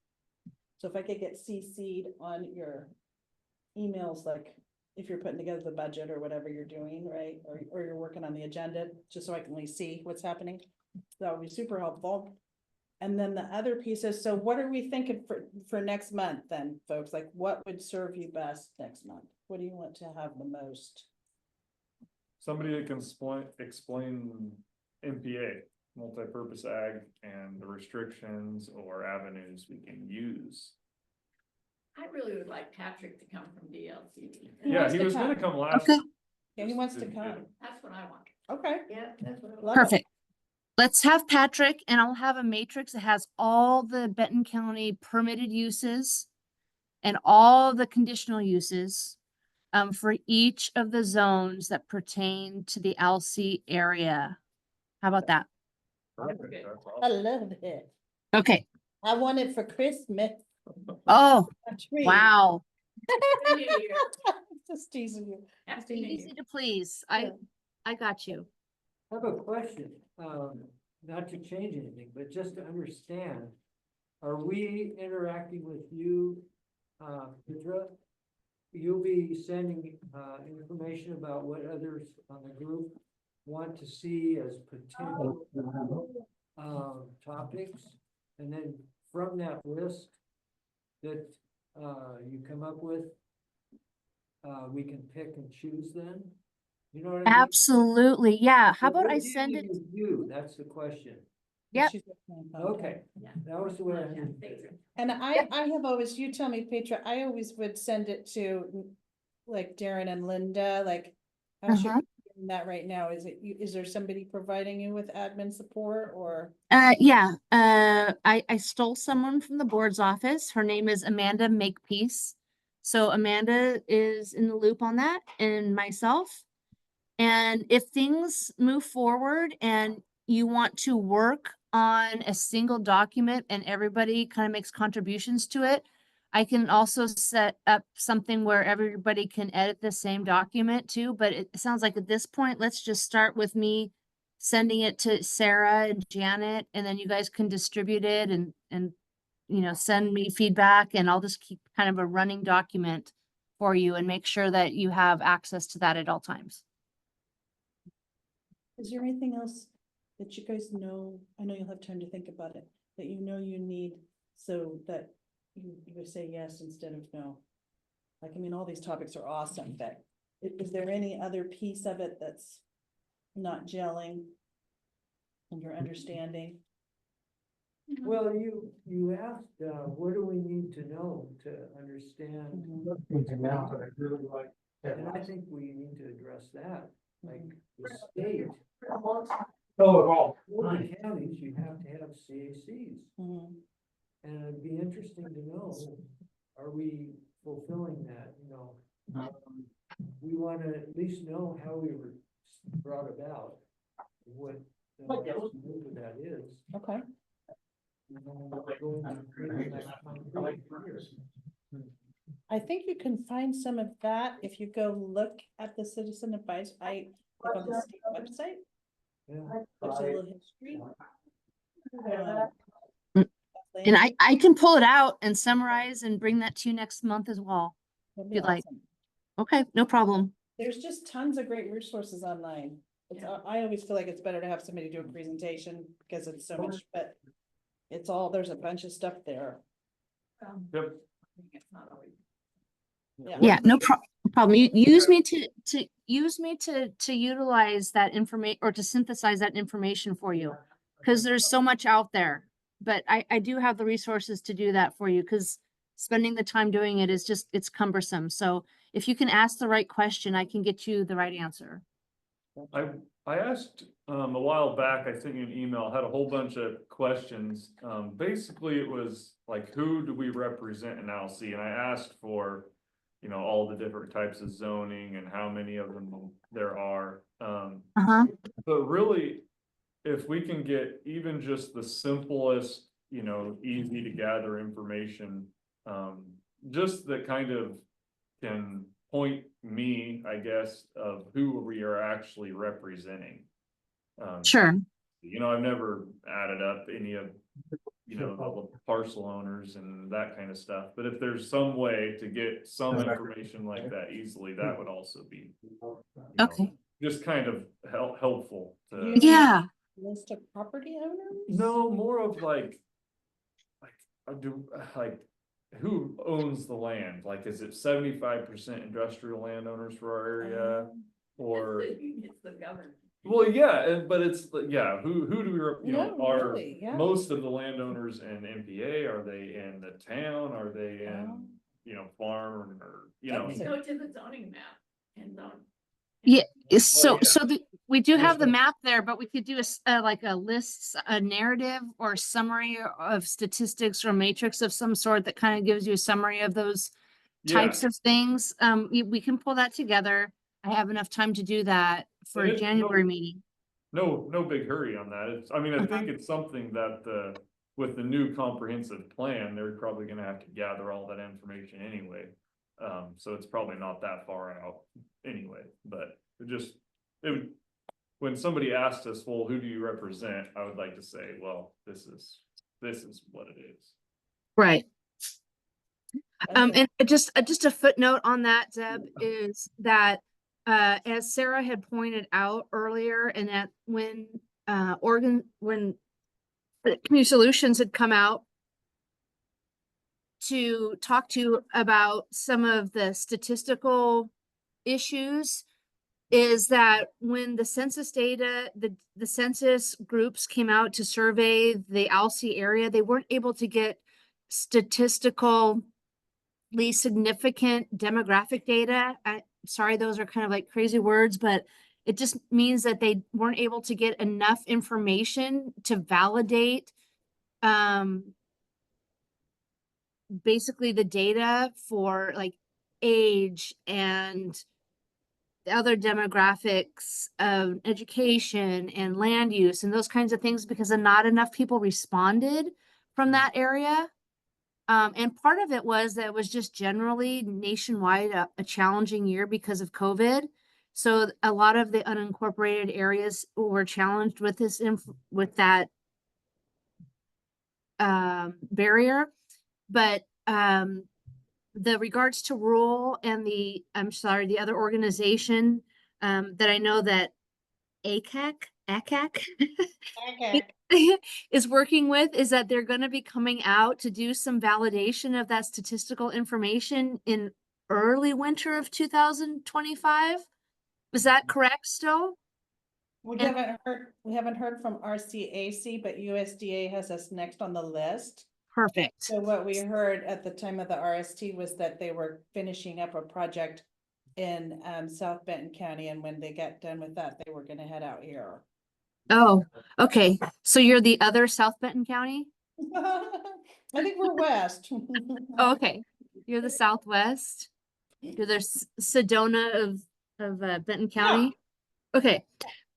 Speaker 4: So if I could get CC'd on your emails, like if you're putting together the budget or whatever you're doing, right? Or you're working on the agenda, just so I can at least see what's happening. That would be super helpful. And then the other piece is, so what are we thinking for next month then, folks? Like what would serve you best next month? What do you want to have the most?
Speaker 3: somebody that can explain MPA, multi-purpose ag, and the restrictions or avenues we can use.
Speaker 2: I really would like Patrick to come from DLCD.
Speaker 3: Yeah,
Speaker 4: wants
Speaker 3: he
Speaker 4: to
Speaker 3: was gonna
Speaker 4: come.
Speaker 3: come last.
Speaker 5: Okay.
Speaker 4: Yeah, he wants to
Speaker 3: Didn't get
Speaker 4: come.
Speaker 3: it.
Speaker 2: That's what I want.
Speaker 4: Okay.
Speaker 1: Yeah, that's what I
Speaker 4: Love it.
Speaker 5: Perfect. Let's have Patrick, and I'll have a matrix that has all the Benton County permitted uses and all the conditional uses for each of the zones that pertain to the Alsea area. How about that?
Speaker 3: Perfect,
Speaker 2: good.
Speaker 3: that's
Speaker 4: I
Speaker 3: awesome.
Speaker 4: love it.
Speaker 5: Okay.
Speaker 4: I want it for Christmas.
Speaker 5: Oh,
Speaker 4: A tree.
Speaker 5: wow.
Speaker 2: Happy New Year.
Speaker 4: Just teasing you.
Speaker 2: Happy New Year.
Speaker 5: Easy to please.
Speaker 4: Yeah.
Speaker 5: I got you.
Speaker 7: I have a question, not to change anything, but just to understand. Are we interacting with you, Petra? You'll be sending, information about what others on the group want to see as potential, topics. And then from that list that, you come up with, we can pick and choose then? You know what I mean?
Speaker 5: Absolutely. Yeah. How about
Speaker 7: What
Speaker 5: I
Speaker 7: do you
Speaker 5: send
Speaker 7: do
Speaker 5: it?
Speaker 7: with You, that's the question.
Speaker 5: Yep.
Speaker 4: She's got time.
Speaker 7: Okay,
Speaker 2: Yeah.
Speaker 7: that was the way I
Speaker 2: Yeah,
Speaker 7: understood
Speaker 2: thanks.
Speaker 7: it.
Speaker 4: And I have always, you tell me, Petra, I always would send it to like Darren and Linda, like. How should
Speaker 5: Uh-huh.
Speaker 4: we doing that right now? Is it, is there somebody providing you with admin support or?
Speaker 5: Yeah, I stole someone from the board's office. Her name is Amanda Makepeace. So Amanda is in the loop on that, and myself. And if things move forward and you want to work on a single document and everybody kind of makes contributions to it, I can also set up something where everybody can edit the same document too. But it sounds like at this point, let's just start with me sending it to Sarah and Janet, and then you guys can distribute it and you know, send me feedback, and I'll just keep kind of a running document for you and make sure that you have access to that at all times.
Speaker 4: Is there anything else that you guys know? I know you'll have time to think about it, that you know you need so that you would say yes instead of no. Like, I mean, all these topics are awesome, but is there any other piece of it that's not gelling in your understanding?
Speaker 7: Well, you asked, what do we need to know to understand? And I think we need to address that, like the state.
Speaker 8: Oh,
Speaker 7: For the counties, you have to have CACs.
Speaker 4: Mhm.
Speaker 7: And it'd be interesting to know, are we fulfilling that, you know? We wanna at least know how we were brought about, what that is.
Speaker 4: Okay.
Speaker 7: And then we'll go into creating that concrete here.
Speaker 4: I think you can find some of that if you go look at the citizen advice, like on the state website,
Speaker 7: Yeah.
Speaker 4: there's a little history.
Speaker 5: And I can pull it out and summarize and bring that to you next month as well.
Speaker 4: That'd
Speaker 5: if
Speaker 4: be
Speaker 5: you'd like.
Speaker 4: awesome.
Speaker 5: Okay, no problem.
Speaker 4: There's just tons of great resources online. It's, I always feel like it's better to have somebody do a presentation because it's so much, but it's all, there's a bunch of stuff there.
Speaker 3: Yep.
Speaker 2: It's not always.
Speaker 5: Yeah, no problem. You use me to use me to utilize that information or to synthesize that information for you. Because there's so much out there, but I do have the resources to do that for you, because spending the time doing it is just, it's cumbersome. So if you can ask the right question, I can get you the right answer.
Speaker 3: I asked a while back, I sent you an email, had a whole bunch of questions. Basically it was like, who do we represent in Alsea? And I asked for, you know, all the different types of zoning and how many of them there are.
Speaker 5: Uh-huh.
Speaker 3: But really, if we can get even just the simplest, you know, easy to gather information, just that kind of can point me, I guess, of who we are actually representing.
Speaker 5: Sure.
Speaker 3: You know, I've never added up any of, you know, the parcel owners and that kind of stuff, but if there's some way to get some information like that easily, that would also be, you know,
Speaker 5: Okay.
Speaker 3: just kind of helpful to.
Speaker 5: Yeah.
Speaker 4: List of property owners?
Speaker 3: No, more of like who owns the land? Like, is it 75% industrial landowners for our area? Or,
Speaker 2: It's the government.
Speaker 3: well, yeah, but it's, yeah, who do we, you know,
Speaker 4: No,
Speaker 3: are
Speaker 4: really, yeah.
Speaker 3: most of the landowners in MPA, are they in the town? Are they in, you know, farm or, you know?
Speaker 2: We go to the zoning map and zone.
Speaker 5: Yeah. So we do have the map there, but we could do like a list, a narrative or summary of statistics or matrix of some sort that kind of gives you a summary of those types of things. We can pull that together. I have enough time to do that for a January meeting.
Speaker 3: No big hurry on that. It's, I mean, I think it's something that with the new comprehensive plan, they're probably gonna have to gather all that information anyway. So it's probably not that far out anyway, but when somebody asked us, well, who do you represent? I would like to say, well, this is what it is.
Speaker 5: Right. And just a footnote on that, Deb, is that as Sarah had pointed out earlier, and that when when Community Solutions had come out to talk to you about some of the statistical issues, is that when the census data, the census groups came out to survey the Alsea area, they weren't able to get statistically significant demographic data. Sorry, those are kind of like crazy words, but It just means that they weren't able to get enough information to validate basically the data for like age and the other demographics of education and land use and those kinds of things because not enough people responded from that area. And part of it was that it was just generally nationwide a challenging year because of COVID. So a lot of the unincorporated areas were challenged with this with that barrier. But the regards to rural and the other organization that I know that ACAC is working with is that they're going to be coming out to do some validation of that statistical information in early winter of 2025. Was that correct still?
Speaker 4: We
Speaker 5: And-
Speaker 4: haven't heard from RCAC, but USDA has us next on the list.
Speaker 5: Perfect.
Speaker 4: So what we heard at the time of the RST was that they were finishing up a project in South Benton County, and when they got done with that, they were gonna head out here.
Speaker 5: Oh, okay. So you're the other South Benton County?
Speaker 4: I think we're west.
Speaker 5: Oh, okay. You're the Southwest. You're the Sedona of Benton County. Okay.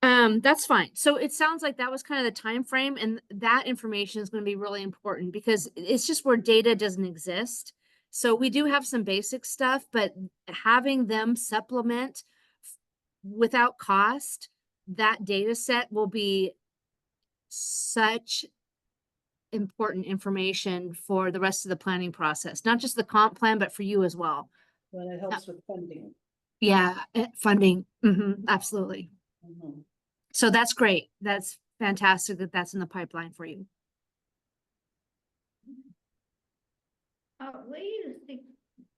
Speaker 5: That's fine. So it sounds like that was kind of the time frame, and that information is going to be really important because it's just where data doesn't exist. So we do have some basic stuff, but having them supplement without cost, that data set will be such important information for the rest of the planning process, not just the comp plan, but for you as well.
Speaker 4: Well, it helps with funding.
Speaker 5: Yeah, funding. Absolutely.
Speaker 4: Mhm.
Speaker 5: So that's great. That's fantastic that that's in the pipeline for you.
Speaker 6: We used to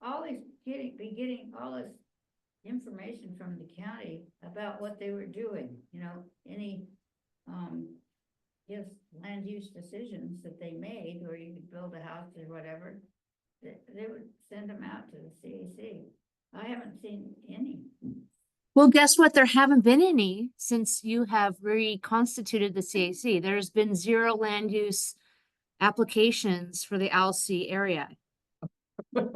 Speaker 6: always be getting all this information from the county about what they were doing, you know, any, just land use decisions that they made, or you could build a house or whatever, they would send them out to the CAC. I haven't seen any.
Speaker 5: Well, guess what? There haven't been any since you have reconstituted the CAC. There's been 0 land use applications for the Alsea area.
Speaker 6: Well,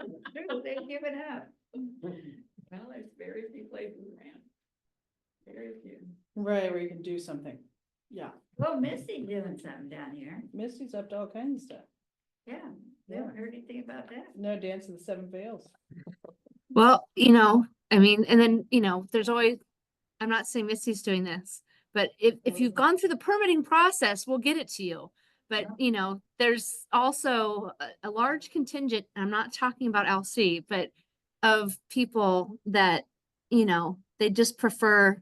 Speaker 6: it's true, they give it up.
Speaker 2: Well, there's very few places around. Very few.
Speaker 4: Right, where you can do something. Yeah,
Speaker 6: Well, Misty's doing something down here.
Speaker 4: Misty's up to all kinds of stuff.
Speaker 6: Yeah, they haven't heard anything about that.
Speaker 4: No Dance of the Seven Veils.
Speaker 5: Well, I mean, and then, there's always, I'm not saying Missy's doing this, but if you've gone through the permitting process, we'll get it to you. But, there's also a large contingent, I'm not talking about Alsea, but of people that, they just prefer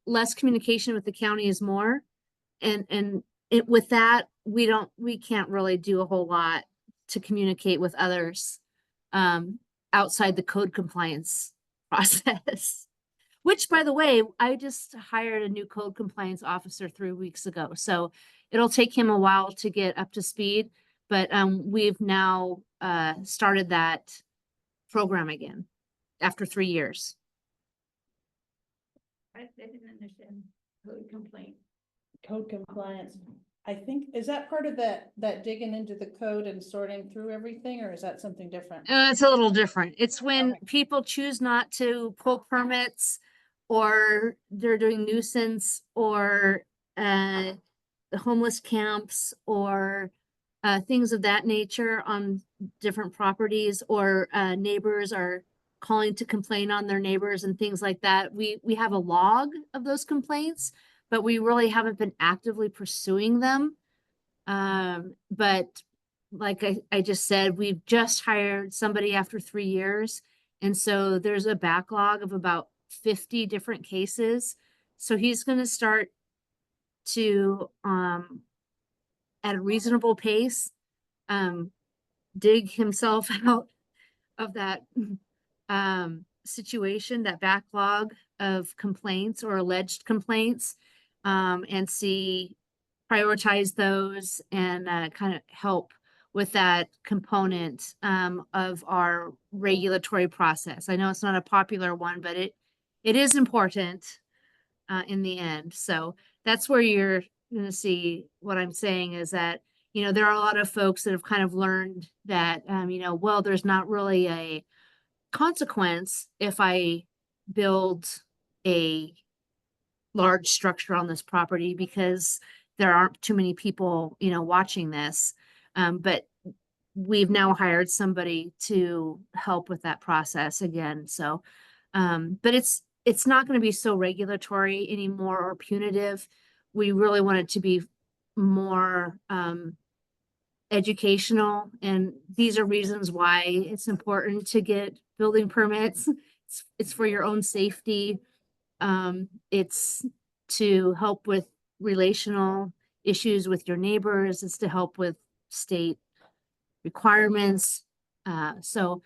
Speaker 5: less communication with the county is more. And with that, we can't really do a whole lot to communicate with others outside the code compliance process. Which, by the way, I just hired a new code compliance officer 3 weeks ago. So it'll take him a while to get up to speed, but we've now started that program again after 3 years.
Speaker 6: I didn't understand code complaint.
Speaker 4: Code compliance. I think, is that part of that digging into the code and sorting through everything, or is that something different?
Speaker 5: It's a little different. It's when people choose not to pull permits, or they're doing nuisance, or the homeless camps, or things of that nature on different properties, or neighbors are calling to complain on their neighbors and things like that. We have a log of those complaints, but we really haven't been actively pursuing them. But like I just said, we've just hired somebody after 3 years. And so there's a backlog of about 50 different cases. So he's going to start to, at a reasonable pace, dig himself out of that situation, that backlog of complaints or alleged complaints, and prioritize those and kind of help with that component of our regulatory process. I know it's not a popular one, but it is important in the end. So that's where you're going to see what I'm saying is that, you know, there are a lot of folks that have kind of learned that, you know, well, there's not really a consequence if I build a large structure on this property because there aren't too many people, you know, watching this. But we've now hired somebody to help with that process again. So, but it's not going to be so regulatory anymore or punitive. We really want it to be more educational, and these are reasons why it's important to get building permits. It's for your own safety. It's to help with relational issues with your neighbors. It's to help with state requirements. So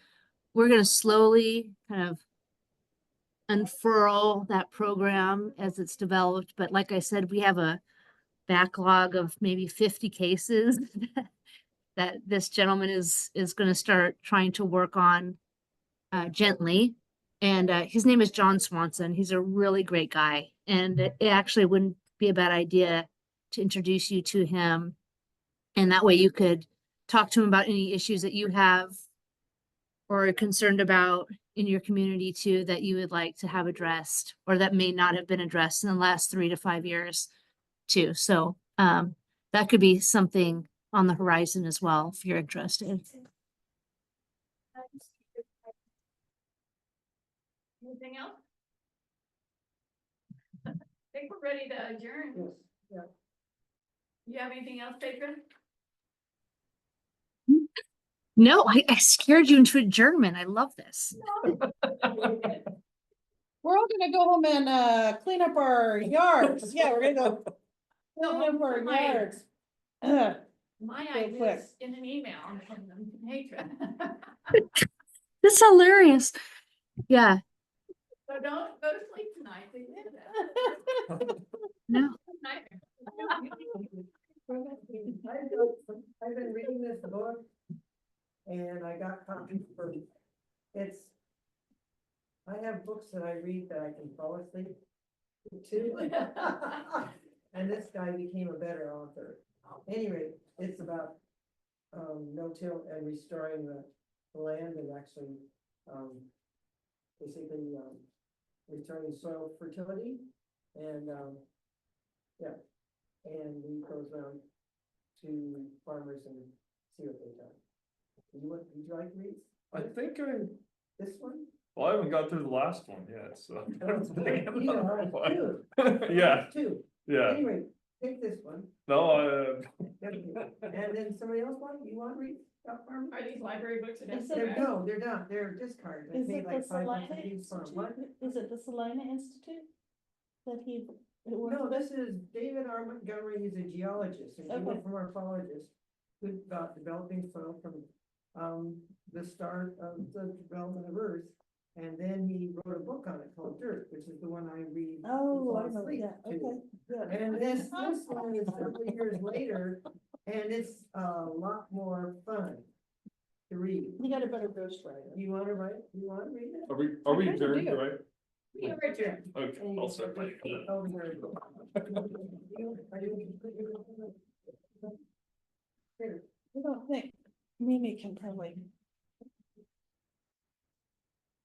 Speaker 5: we're going to slowly kind of unfurl that program as it's developed. But like I said, we have a backlog of maybe 50 cases that this gentleman is going to start trying to work on gently. And his name is John Swanson. He's a really great guy. And it actually wouldn't be a bad idea to introduce you to him. And that way you could talk to him about any issues that you have or are concerned about in your community too, that you would like to have addressed or that may not have been addressed in the last 3 to 5 years too. So that could be something on the horizon as well, if you're interested.
Speaker 2: Anything else? I think we're ready to adjourn.
Speaker 1: Yes, yeah.
Speaker 2: You have anything else, Pedro?
Speaker 5: No, I scared you into adjournment. I love this.
Speaker 4: We're all gonna go home and clean up our yards. Yeah, we're gonna go clean up our yards. Ugh.
Speaker 2: My
Speaker 4: Real
Speaker 2: idea
Speaker 4: quick.
Speaker 2: is in an email from the patron.
Speaker 5: That's hilarious. Yeah,
Speaker 2: So don't go to sleep tonight. They did that.
Speaker 5: no.
Speaker 1: I've been reading this book and I got copies for, I have books that I read that I can fall asleep to. And this guy became a better author. Anyway, it's about no-till and restoring the land and actually basically returning soil fertility and yeah. And he goes around to farmers and see what they've done. Would you like to read
Speaker 3: I think
Speaker 1: this one?
Speaker 3: well, I haven't got through the last one yet, so.
Speaker 1: You know, two.
Speaker 3: Yeah,
Speaker 1: Two.
Speaker 3: yeah,
Speaker 1: Anyway, take this one.
Speaker 3: no,
Speaker 1: And then somebody else you want to read about farmers?
Speaker 2: Are these library books?
Speaker 1: They're not, they're discards. I
Speaker 4: Is
Speaker 1: paid
Speaker 4: it
Speaker 1: like
Speaker 4: the
Speaker 1: $5
Speaker 4: Salina
Speaker 1: a piece for 'em.
Speaker 4: Institute?
Speaker 1: What?
Speaker 4: Is it the Salina Institute? That he?
Speaker 1: No, this is David R. Montgomery, he's a geologist, and he
Speaker 4: Okay.
Speaker 1: went from morphologist, who got developing soil from, the start of the development of Earth. And then he wrote a book on it called Dirt, which is the one I read. and
Speaker 4: Oh,
Speaker 1: fall
Speaker 4: I know,
Speaker 1: asleep
Speaker 4: yeah,
Speaker 1: to.
Speaker 4: okay, good.
Speaker 1: And this one is several years later, and it's a lot more fun to read.
Speaker 4: You got a better ghostwriter.
Speaker 1: You wanna write, you wanna read it?
Speaker 3: are we
Speaker 4: I kinda
Speaker 3: adjourned,
Speaker 4: do.
Speaker 3: right?
Speaker 2: You're adjourned.
Speaker 3: Okay, I'll start my.
Speaker 1: Oh, very good. Here.
Speaker 4: I don't think Mimi can probably.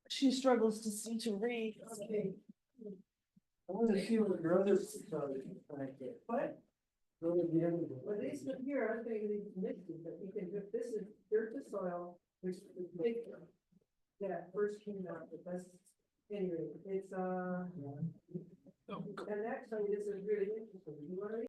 Speaker 4: She struggles to see to read.
Speaker 1: Okay.
Speaker 7: I wanna see what your other started.
Speaker 1: What?
Speaker 7: Go to the end of it.
Speaker 1: Well, these one here, I'm thinking these mixes, but you can, this is dirt to soil, which is the big one. That first came out, but that's, anyway, it's, and actually, this is really interesting. You wanna read